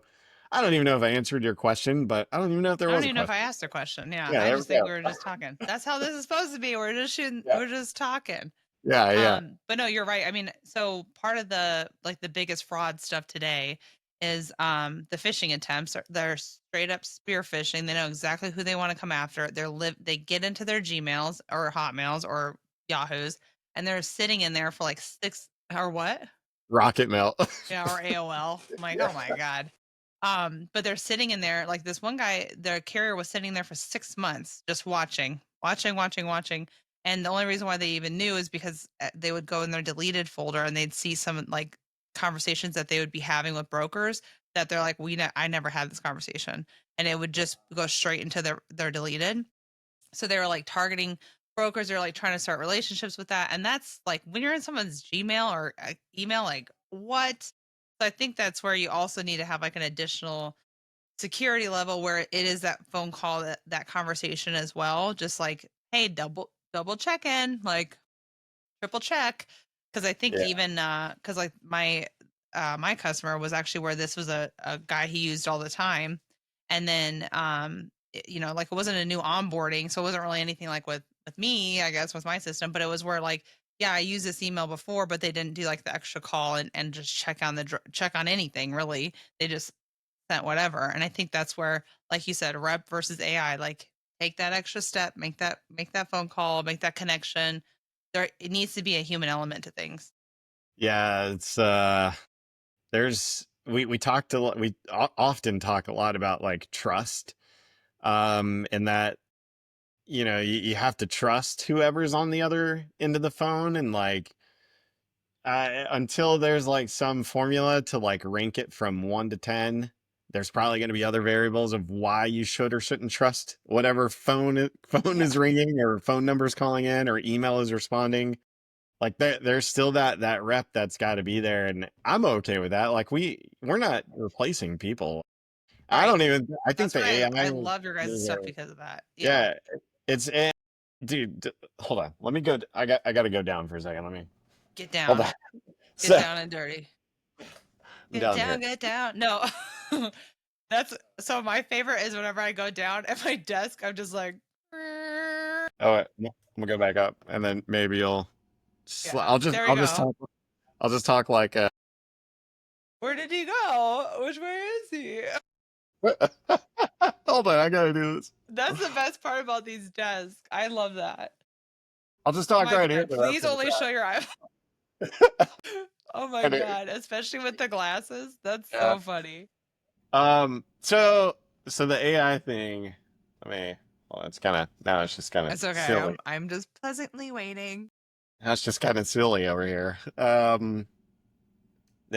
S2: I don't even know if I answered your question, but I don't even know if there
S1: I don't
S2: was a
S1: even know if I
S2: question.
S1: asked a question. Yeah,
S2: Yeah,
S1: I
S2: there we
S1: just think
S2: go.
S1: we were just talking. That's how this is supposed to be. We're just shooting.
S2: Yeah,
S1: We're just talking.
S2: yeah, yeah.
S1: But no, you're right. I mean, so part of the like the biggest fraud stuff today is the phishing attempts. They're straight up spear phishing. They know exactly who they want to come after. They get into their Gmails or Hotmails or Yahoos, and they're sitting in there for like six or what?
S2: Rocket mail.
S1: Yeah, or AOL. I'm like,
S2: Yeah.
S1: oh my God. But they're sitting in there, like this one guy, their carrier was sitting there for 6 months just watching. And the only reason why they even knew is because they would go in their deleted folder and they'd see some like conversations that they would be having with brokers that they're like, I never had this conversation. And it would just go straight into their deleted. So they were like targeting brokers. They're like trying to start relationships with that. And that's like when you're in someone's Gmail or email, like what? So I think that's where you also need to have like an additional security level where it is that phone call, that conversation as well. Just like, hey, double check in, like triple check. Cause I think
S2: Yeah.
S1: even cause like my customer was actually where this was a guy he used all the time. And then like it wasn't a new onboarding, so it wasn't really anything like with me, I guess, with my system, but it was where like, yeah, I used this email before, but they didn't do like the extra call and just check on anything really. They just sent whatever. And I think that's where, like you said, rep versus AI, like take that extra step, make that phone call, make that connection. There it needs to be a human element to things.
S2: Yeah, it's there's we talked a lot, often talk a lot about like trust. And that you have to trust whoever's on the other end of the phone, and like until there's like some formula to like rank it from 1 to 10, there's probably going to be other variables of why you should or shouldn't trust whatever phone
S1: Yeah.
S2: is ringing or phone number is calling in or email is responding. Like there's still that rep that's got to be there, and I'm okay with that. Like we're not replacing people.
S1: Right.
S2: I think
S1: That's
S2: the
S1: why
S2: AI
S1: I love your guys' stuff because of that. Yeah.
S2: yeah, it's dude, hold on. Let me go. I got to go down for a second. Let me
S1: Get
S2: hold
S1: down.
S2: on.
S1: Get
S2: So
S1: down and dirty.
S2: I'm down here.
S1: Get down. No. That's so my favorite is whenever I go down at my desk, I'm just like
S2: Oh, wait, I'm gonna go back up, and then maybe you'll.
S1: yeah, there we
S2: I'll just
S1: go.
S2: talk. I'll just talk like.
S1: Where did he go? Which way is he?
S2: Hold on, I gotta do this.
S1: That's the best part about these desks. I love that.
S2: I'll just
S1: Oh
S2: talk
S1: my
S2: right here
S1: god,
S2: the rest
S1: please
S2: of
S1: only show your eye.
S2: the
S1: Oh my
S2: time.
S1: god, especially with the glasses. That's
S2: Yeah.
S1: so funny.
S2: So the AI thing. I mean, well, it's kind of now it's just kind of
S1: It's okay.
S2: silly.
S1: I'm just pleasantly waiting.
S2: That's just kind of silly over here. The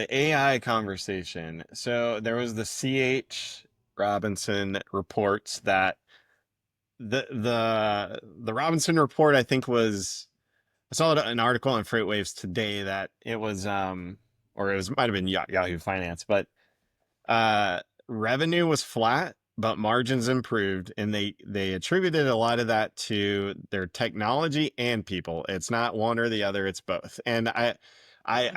S2: AI conversation. So there was the CH Robinson reports that the Robinson report, I think, was I saw an article on FreightWaves today that it was or it was might have been Yahoo Finance, but uh revenue was flat but margins improved, and they attributed a lot of that to their technology and people. It's not one or the other, it's both. And I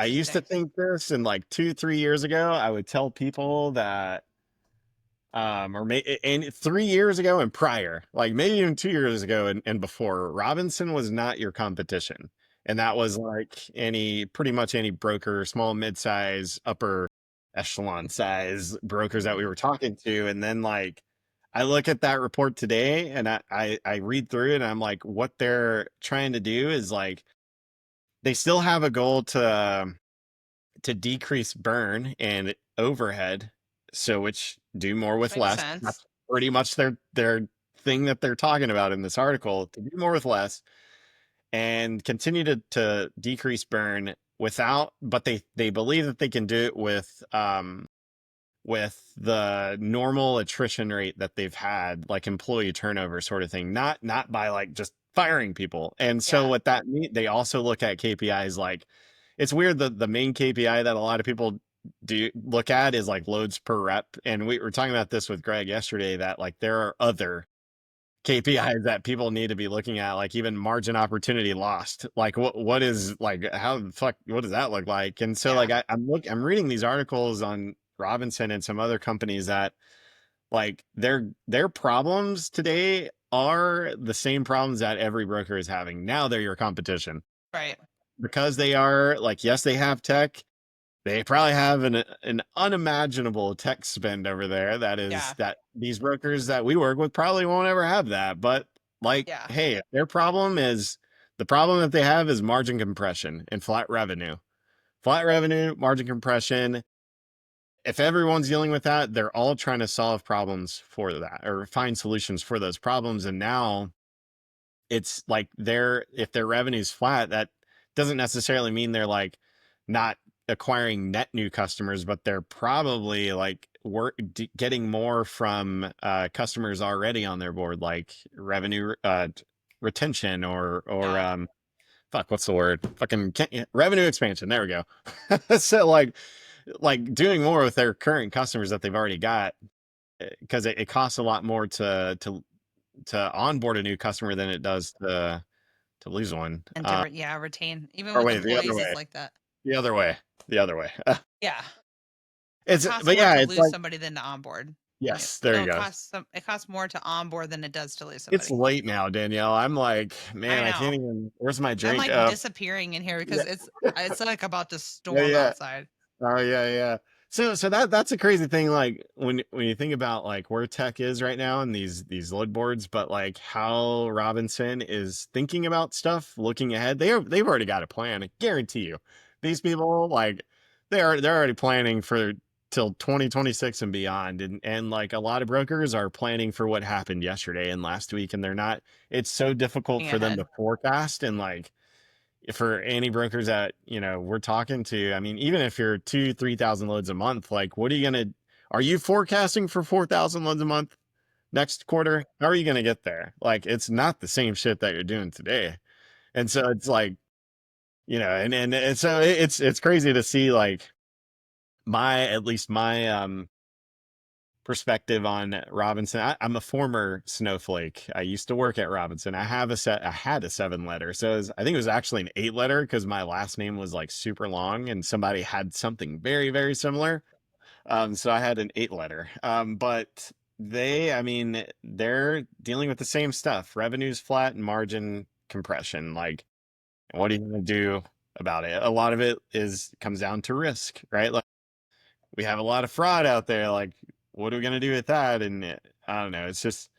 S2: used to
S1: Interesting.
S2: think this, and like 2 3 years ago I would tell people that and 3 years ago and prior, like maybe even 2 years ago and before, Robinson was not your competition. And that was like pretty much any broker, small, mid-size, upper echelon size brokers that we
S1: Mhm.
S2: were talking to. And then like I look at that report today, and I read through it, and I'm like, what they're trying to do is like they still have a goal to decrease burn and overhead, so which do more with
S1: Makes
S2: less.
S1: sense.
S2: That's pretty much their thing that they're talking about in this article, to do more with less and continue to decrease burn without, but they believe that they can do it with with the normal attrition rate that they've had, like employee turnover sort of thing, not by like just firing people. And so
S1: Yeah.
S2: what that means, they also look at KPIs like, it's weird that the main KPI that a lot of people do look at is like loads per rep. And we were talking about this with Greg yesterday, that like there are other KPIs that people need to be looking at, like even margin opportunity lost. Like what is like, how the fuck, what does that look like? And so
S1: Yeah.
S2: like I'm reading these articles on Robinson and some other companies that like their problems today are the same problems that every broker is having. Now they're your competition
S1: Right.
S2: because they are like, yes, they have tech. They probably have an unimaginable tech spend over there that is
S1: Yeah.
S2: that these brokers that we work with probably won't ever have that. But like,
S1: Yeah.
S2: hey, their problem is the problem that they have is margin compression and flat revenue. Flat revenue, margin compression. If everyone's dealing with that, they're all trying to solve problems for that or find solutions for those problems. And now it's like if their revenue's flat, that doesn't necessarily mean they're like not acquiring net new customers, but they're probably like getting more from customers already on their board, like revenue retention or
S1: Yeah.
S2: fuck, what's the word? Fucking revenue expansion. There we go. So like doing more with their current customers that they've already got, because it costs a lot more to onboard a new customer than it does to lose one.
S1: And to yeah, retain. Even
S2: Or
S1: with
S2: wait, the other
S1: employees, it's
S2: way,
S1: like that.
S2: the other way, the other way.
S1: Yeah. It
S2: It's
S1: costs
S2: but
S1: more
S2: yeah,
S1: to
S2: it's
S1: lose
S2: like
S1: somebody than to onboard.
S2: yes, there
S1: No,
S2: you go.
S1: it costs more to onboard than it does to lose
S2: It's
S1: somebody.
S2: late now, Danielle. I'm like,
S1: I
S2: man, I can't
S1: know.
S2: even. Where's my
S1: I'm
S2: drink?
S1: like disappearing in here
S2: Yeah,
S1: because it's like about to
S2: yeah,
S1: storm
S2: yeah.
S1: outside.
S2: Oh yeah, yeah. So that's a crazy thing. Like when you think about like where tech is right now and these load boards, but like how Robinson is thinking about stuff, looking ahead. They've already got a plan. I guarantee you, these people like they're already planning for till 2026 and beyond. And like a lot of brokers are planning for what happened yesterday and last week, and they're not. It's so difficult
S1: Looking
S2: for them to
S1: ahead.
S2: forecast and like for any brokers that we're talking to. I mean, even if you're 2 3,000 loads a month, like what are you gonna are you forecasting for 4,000 loads a month next quarter? How are you gonna get there? Like it's not the same shit that you're doing today. And so it's like and so it's crazy to see like my at least my perspective on Robinson. I'm a former snowflake. I used to work at Robinson. I had a 7 letter. So I think it was actually an 8 letter because my last name was like super long and somebody had something very, very similar. So I had an 8 letter. But I mean, they're dealing with the same stuff. Revenue's flat and margin compression. Like, what are you going to do about it? A lot of it comes down to risk, right? Like, we have a lot of fraud out there. Like, what are we gonna do with that? And I don't know. It's just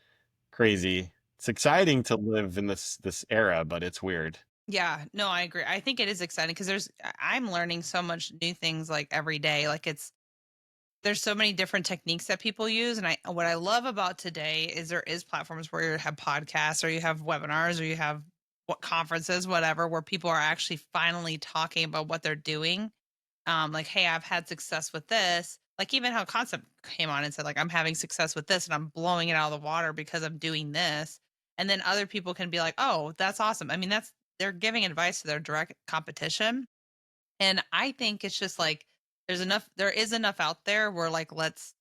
S2: crazy. It's exciting to live in this era, but it's weird.
S1: Yeah, no, I agree. I think it is exciting because I'm learning so much new things like every day. Like there's so many different techniques that people use, and what I love about today is there is platforms where you have podcasts or you have webinars or you have what conferences, whatever, where people are actually finally talking about what they're doing. Like, hey, I've had success with this. Like even how Concept came on and said, like, I'm having success with this and I'm blowing it out of the water because I'm doing this. And then other people can be like, oh, that's awesome. I mean, they're giving advice to their direct competition. And I think it's just like there is enough out there where like let's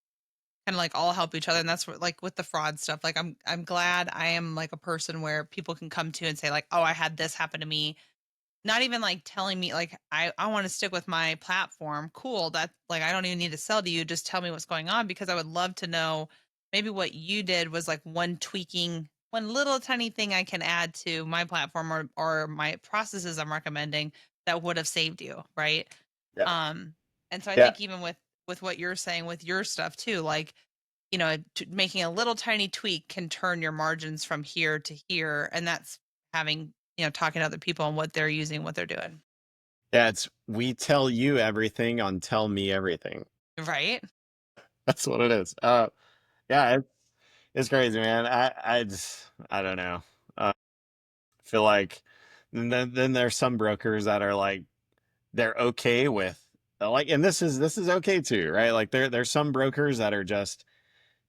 S1: kind of like all help each other. And that's what like with the fraud stuff. Like I'm glad I am like a person where people can come to and say, like, oh, I had this happen to me, not even like telling me like I want to stick with my platform. Cool. That like I don't even need to sell to you. Just tell me what's going on because I would love to know maybe what you did was like one little tiny thing I can add to my platform or my processes I'm recommending that would have saved you, right?
S2: Yeah.
S1: Um and so I
S2: Yeah.
S1: think even with what you're saying with your stuff too, like making a little tiny tweak can turn your margins from here to here, and that's having talking to other people and what they're using, what they're doing.
S2: Yeah. It's we tell you everything on tell me everything.
S1: Right.
S2: That's what it is. Yeah, it's crazy, man. I just I don't know. Feel like then there's some brokers that are like they're okay with like, and this is okay too, right? Like there's some brokers that are just,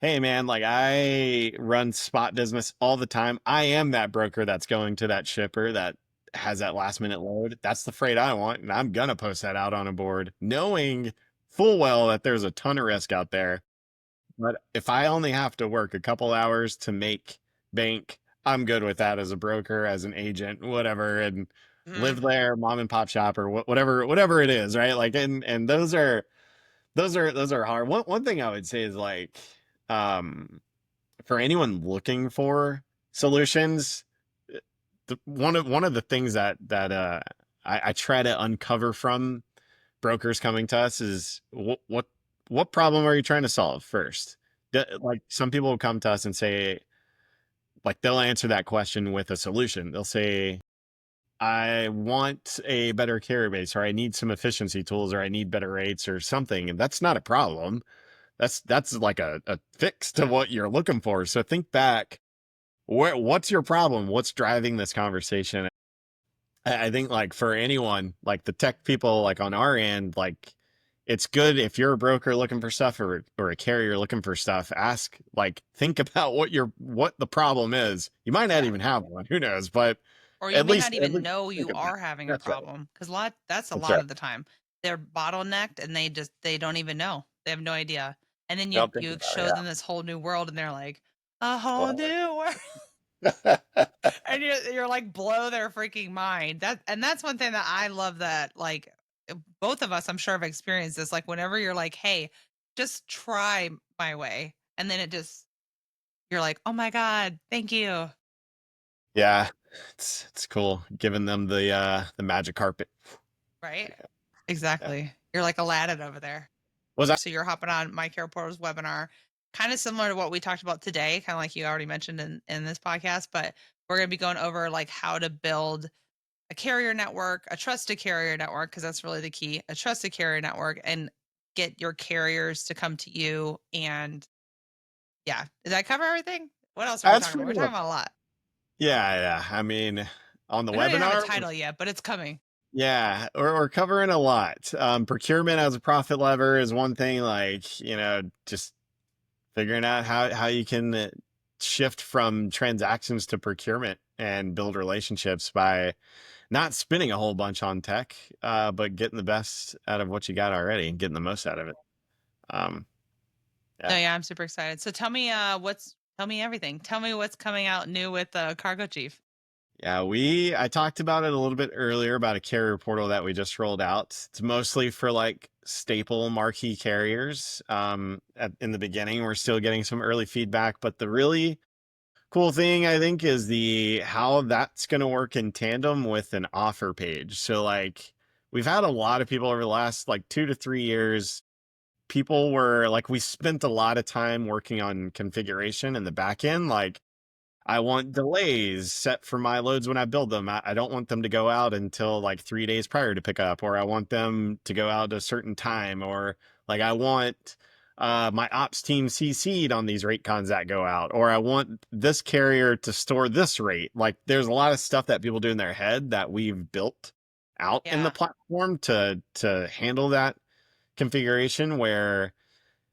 S2: hey man, like I run spot business all the time. I am that broker that's going to that shipper that has that last minute load. That's the freight I want, and I'm gonna post that out on a board, knowing full well that there's a ton of risk out there. But if I only have to work a couple hours to make bank, I'm good with that as a broker, as an agent, whatever, and
S1: Mhm.
S2: live there, mom and pop shop, or whatever it is, right? Like, and those are hard. One thing I would say is like, um, for anyone looking for solutions, one of the things that I try to uncover from brokers coming to us is what problem are you trying to solve first? Like some people will come to us and say, like they'll answer that question with a solution. They'll say, I want a better carrier base, or I need some efficiency tools, or I need better rates or something. And that's not a problem. That's like a fix to what you're looking for. So think back, what's your problem? What's driving this conversation? I think like for anyone, like the tech people, like on our end, like it's good if you're a broker looking for stuff, or a carrier looking for stuff, ask, like, think about what the problem is. You might not
S1: Yeah.
S2: even have one, who knows, but
S1: Or you
S2: at
S1: may not
S2: least
S1: even know
S2: think
S1: you
S2: of that.
S1: are having a
S2: That's right.
S1: problem because that's a
S2: That's
S1: lot
S2: right.
S1: of the time. They're bottlenecked and they don't even know. They have no idea. And then you
S2: Don't think
S1: you
S2: about
S1: show
S2: it.
S1: them this whole new world and they're like, a whole
S2: Yeah.
S1: new world.
S2: What?
S1: And you're like blow their freaking mind. That's one thing that I love that like both of us I'm sure have experienced this. Like whenever you're like, hey, just try my way. And then it just you're like, oh my God, thank you.
S2: Yeah, it's cool giving them the magic carpet.
S1: Right?
S2: Yeah.
S1: Exactly. You're like Aladdin over there.
S2: Was that
S1: So you're hopping on My Care Portal's webinar, kind of similar to what we talked about today, kind of like you already mentioned in this podcast, but we're going to be going over like how to build a carrier network, a trusted carrier network, because that's really the key, a trusted carrier network, and get your carriers to come to you. And yeah, did I cover everything? What else are we
S2: that's
S1: talking about?
S2: pretty
S1: We're talking
S2: much,
S1: about a lot.
S2: yeah. I mean, on the
S1: We don't even have a
S2: webinar,
S1: title yet, but it's coming.
S2: yeah, we're covering a lot. Procurement as a profit lever is one thing, like, just figuring out how you can shift from transactions to procurement and build relationships by not spending a whole bunch on tech, but getting the best out of what you got already and getting the most out of it. Um,
S1: No,
S2: yeah.
S1: yeah, I'm super excited. So tell me everything. Tell me what's coming out new with Cargo Chief.
S2: Yeah, I talked about it a little bit earlier about a carrier portal that we just rolled out. It's mostly for like staple marquee carriers. In the beginning, we're still getting some early feedback, but the really cool thing I think is the how that's going to work in tandem with an offer page. So like we've had a lot of people over the last like 2 to 3 years. People were like, we spent a lot of time working on configuration in the back end, like I want delays set for my loads when I build them. I don't want them to go out until like 3 days prior to pick up, or I want them to go out at a certain time, or like I want my ops team CC'd on these rate cons that go out, or I want this carrier to store this rate. Like there's a lot of stuff that people do in their head that we've built out in the
S1: Yeah.
S2: platform to handle that configuration, where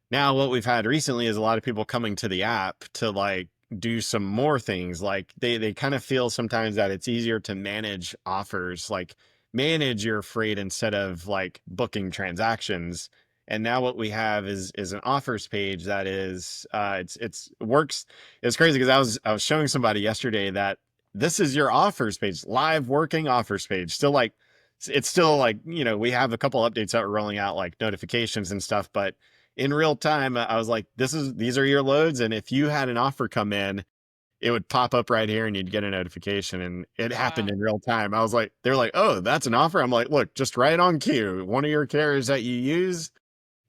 S2: now what we've had recently is a lot of people coming to the app to like do some more things. Like they kind of feel sometimes that it's easier to manage offers, like manage your freight instead of like booking transactions. And now what we have is an offers page that is it's works. It's crazy because I was showing somebody yesterday that this is your offers page, live working offers page. Still like it's still like, we have a couple updates that we're rolling out, like notifications and stuff, but in real time, I was like, these are your loads. And if you had an offer come in, it would pop up right here and you'd get a notification. And it happened
S1: Wow.
S2: in real time. I was like, they're like, oh, that's an offer. I'm like, look, just right on cue. One of your carriers that you use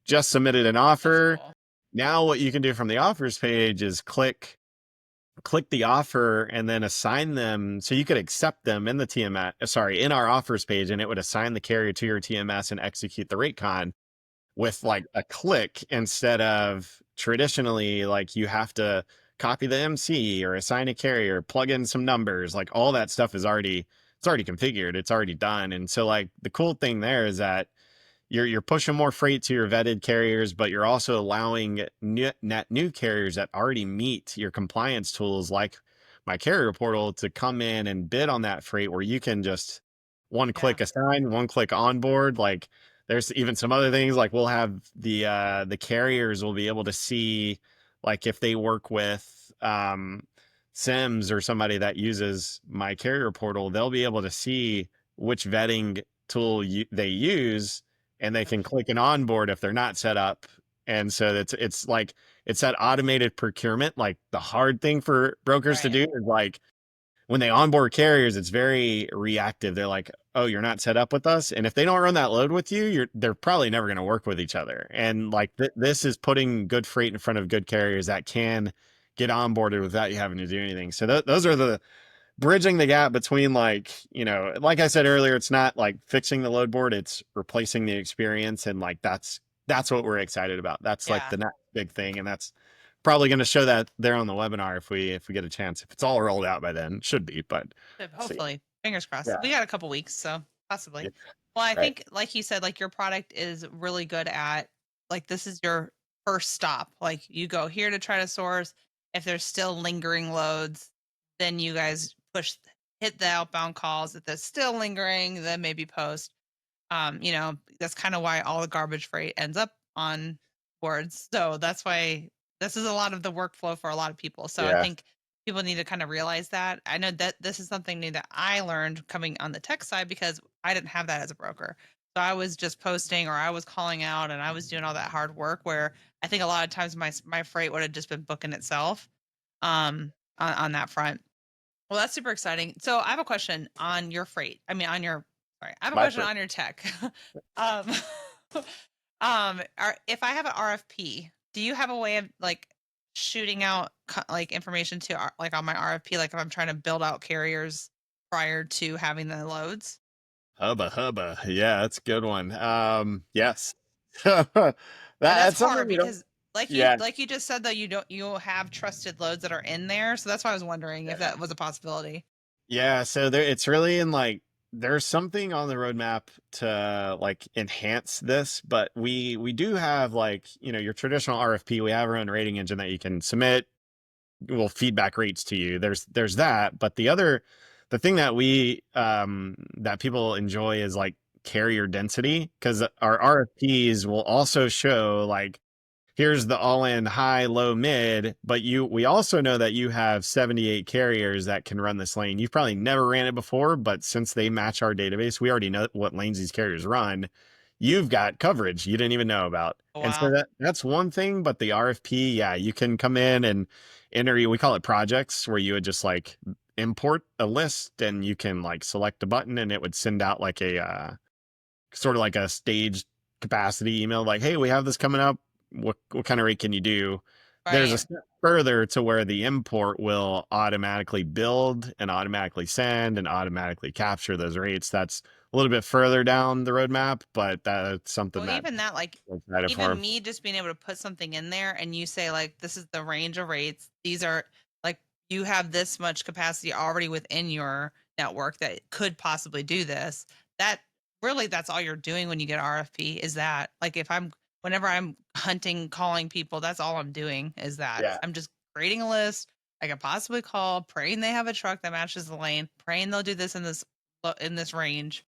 S2: just submitted an
S1: That's
S2: offer.
S1: cool.
S2: Now what you can do from the offers page is click the offer and then assign them. So you could accept them in the TMS, sorry, in our offers page, and it would assign the carrier to your TMS and execute the rate con with like a click, instead of traditionally like you have to copy the MC or assign a carrier, plug in some numbers, like all that stuff is already, it's already configured, it's already done. And so like the cool thing there is that you're pushing more freight to your vetted carriers, but you're also allowing net new carriers that already meet your compliance tools like my carrier portal to come in and bid on that freight, where you can just one
S1: Yeah.
S2: click assign, one click onboard. Like there's even some other things, like we'll have the carriers will be able to see, like if they work with Sims or somebody that uses my carrier portal, they'll be able to see which vetting tool they use, and they can click an onboard if they're not set up. And so it's like it's that automated procurement. Like the hard thing for brokers to
S1: Right.
S2: do is like when they onboard carriers, it's very reactive. They're like, "Oh, you're not set up with us," and if they don't run that load with you, they're probably never going to work with each other. And like this is putting good freight in front of good carriers that can get onboarded without you having to do anything. So those are the bridging the gap between, like, like I said earlier, it's not like fixing the load board, it's replacing the experience. And like that's what we're excited about. That's like
S1: Yeah.
S2: the next big thing. And that's probably going to show that there on the webinar if we get a chance. If it's all rolled out by then, should be. But see.
S1: Hopefully, fingers crossed.
S2: Yeah.
S1: We got a couple weeks, so
S2: Yeah.
S1: possibly. Well, I
S2: Right.
S1: think, like you said, like your product is really good at, like, this is your first stop. Like, you go here to try to source. If there's still lingering loads, then you guys hit the outbound calls. If there's still lingering, then maybe post. That's kind of why all the garbage freight ends up on boards. So that's why this is a lot of the workflow for a lot of people. So I
S2: Yeah.
S1: think people need to kind of realize that. I know that this is something new that I learned coming on the tech side, because I didn't have that as a broker. So I was just posting, or I was calling out, and I was doing all that hard work, where I think a lot of times my freight would have just been booking itself on that front. Well, that's super exciting. So I have a question on your freight. I mean, on your, sorry, I have a
S2: My
S1: question
S2: first.
S1: on your tech. um, if I have an RFP, do you have a way of like shooting out like information to like on my RFP, like if I'm trying to build out carriers prior to having the loads?
S2: Hubba. Yeah, that's a good one. Yes.
S1: And that's
S2: That's something
S1: hard
S2: you don't.
S1: because
S2: Yeah.
S1: like you just said, though, you have trusted loads that are in there. So that's why I was wondering if
S2: Yeah.
S1: that was a possibility.
S2: Yeah, so it's really in like there's something on the roadmap to like enhance this, but we do have, like, your traditional RFP. We have our own rating engine that you can submit, will feedback rates to you. There's that, but the thing that we that people enjoy is like carrier density, because our RFPs will also show like here's the all-in high, low, mid, but we also know that you have 78 carriers that can run this lane. You've probably never ran it before, but since they match our database, we already know what lanes these carriers run. You've got coverage you didn't even know about.
S1: Oh,
S2: And so
S1: wow.
S2: that's one thing. But the RFP, yeah, you can come in and enter, we call it projects, where you would just like import a list, and you can like select a button, and it would send out like a sort of like a staged capacity email, like, hey, we have this coming up. What kind of rate can you do? There's a
S1: Right.
S2: step further to where the import will automatically build and automatically send and automatically capture those rates. That's a little bit further down the roadmap, but that's something
S1: Well,
S2: that
S1: even that, like,
S2: we're excited
S1: even
S2: for.
S1: me just being able to put something in there and you say, like, this is the range of rates. These are like, you have this much capacity already within your network that could possibly do this. That really, that's all you're doing when you get RFP is that. Like, whenever I'm hunting, calling people, that's all I'm doing is that.
S2: Yeah.
S1: I'm just creating a list I could possibly call, praying they have a truck that matches the lane, praying they'll do this in this range.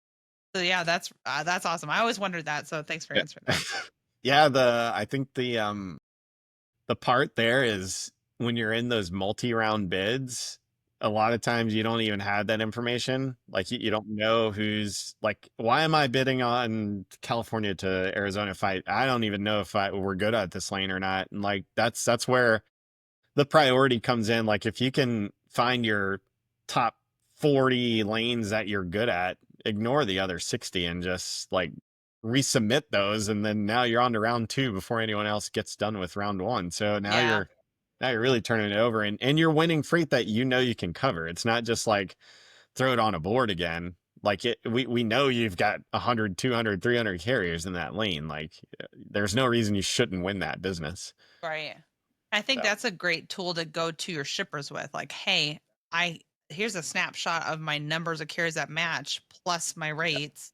S1: So yeah, that's awesome. I always wondered that. So thanks for
S2: Yeah.
S1: answering that.
S2: Yeah, I think the part there is when you're in those multi-round bids, a lot of times you don't even have that information. Like you don't know who's like, why am I bidding on California to Arizona if I don't even know if we're good at this lane or not. And like that's where the priority comes in. Like if you can find your top 40 lanes that you're good at, ignore the other 60 and just like resubmit those. And then now you're on to round two before anyone else gets done with round one. So
S1: Yeah.
S2: now you're really turning it over, and you're winning freight that you can cover. It's not just like throw it on a board again. Like we know you've got 100, 200, 300 carriers in that lane. Like there's no reason you shouldn't win that business.
S1: Right. I think
S2: So
S1: that's a great tool to go to your shippers with. Like, hey, I here's a snapshot of my numbers of carriers that match plus my rates.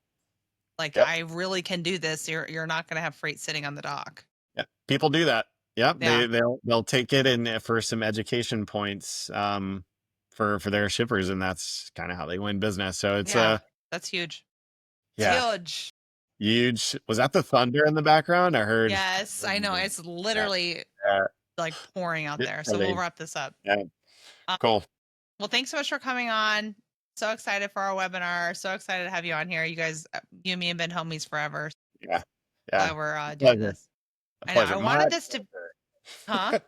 S1: Like,
S2: Yep.
S1: I really can do this. You're not going to have freight sitting on the dock.
S2: Yeah, people do that. Yep,
S1: Yeah.
S2: they'll take it and for some education points for their shippers, and that's kind of how they win business. So it's
S1: Yeah. That's huge. It's
S2: yeah,
S1: huge.
S2: huge. Was that the thunder in the background? I heard.
S1: Yes, I know. It's
S2: Yeah,
S1: literally
S2: yeah,
S1: like pouring out there. So we'll
S2: literally.
S1: wrap this up.
S2: Yeah,
S1: Um,
S2: cool.
S1: well, thanks so much for coming on. So excited for our webinar. So excited to have you on here. You guys, you and me have been homies forever.
S2: Yeah, yeah.
S1: Glad we're
S2: A
S1: doing
S2: pleasure.
S1: this.
S2: A
S1: I know. I
S2: pleasure. My
S1: wanted this to, huh?
S2: pleasure.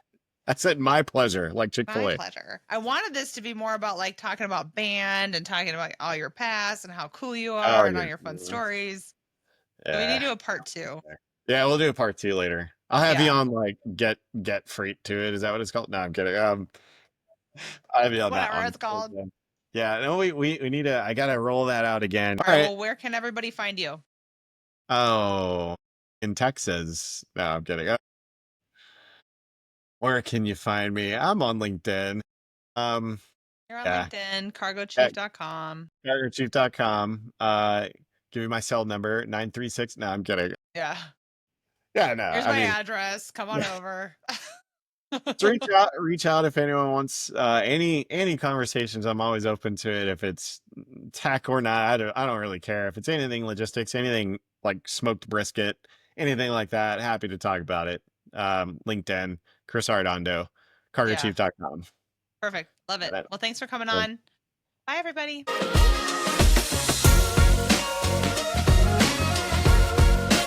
S2: I said my pleasure, like
S1: My
S2: Chick-fil-A.
S1: pleasure. I wanted this to be more about like talking about band and talking about all your past and how cool you
S2: Oh
S1: are and all
S2: yeah.
S1: your fun stories. So we need to
S2: Yeah.
S1: do a part 2.
S2: Yeah, we'll do a part 2 later. I'll have you
S1: Yeah.
S2: on like get freight to it. Is that what it's called? No, I'm kidding. I'll have you on that
S1: Whatever
S2: one.
S1: it's called.
S2: Yeah, no, we need to. I gotta roll that out again.
S1: All
S2: All
S1: right.
S2: right.
S1: Well, where can everybody find you?
S2: Oh, in Texas. No, I'm kidding. Where can you find me? I'm on LinkedIn. Um,
S1: You're on
S2: yeah,
S1: LinkedIn,
S2: at
S1: cargochief.com.
S2: cargochief.com. Give me my cell number 936. No, I'm kidding.
S1: Yeah.
S2: Yeah, no,
S1: Here's
S2: I
S1: my
S2: mean,
S1: address. Come on over.
S2: just reach out if anyone wants any conversations. I'm always open to it. If it's tech or not, I don't really care. If it's anything logistics, anything like smoked brisket, anything like that, happy to talk about it. LinkedIn, Chris Arredondo,
S1: Yeah.
S2: cargochief.com.
S1: Perfect. Love it.
S2: That-
S1: Well, thanks for coming
S2: that-
S1: on. Bye, everybody.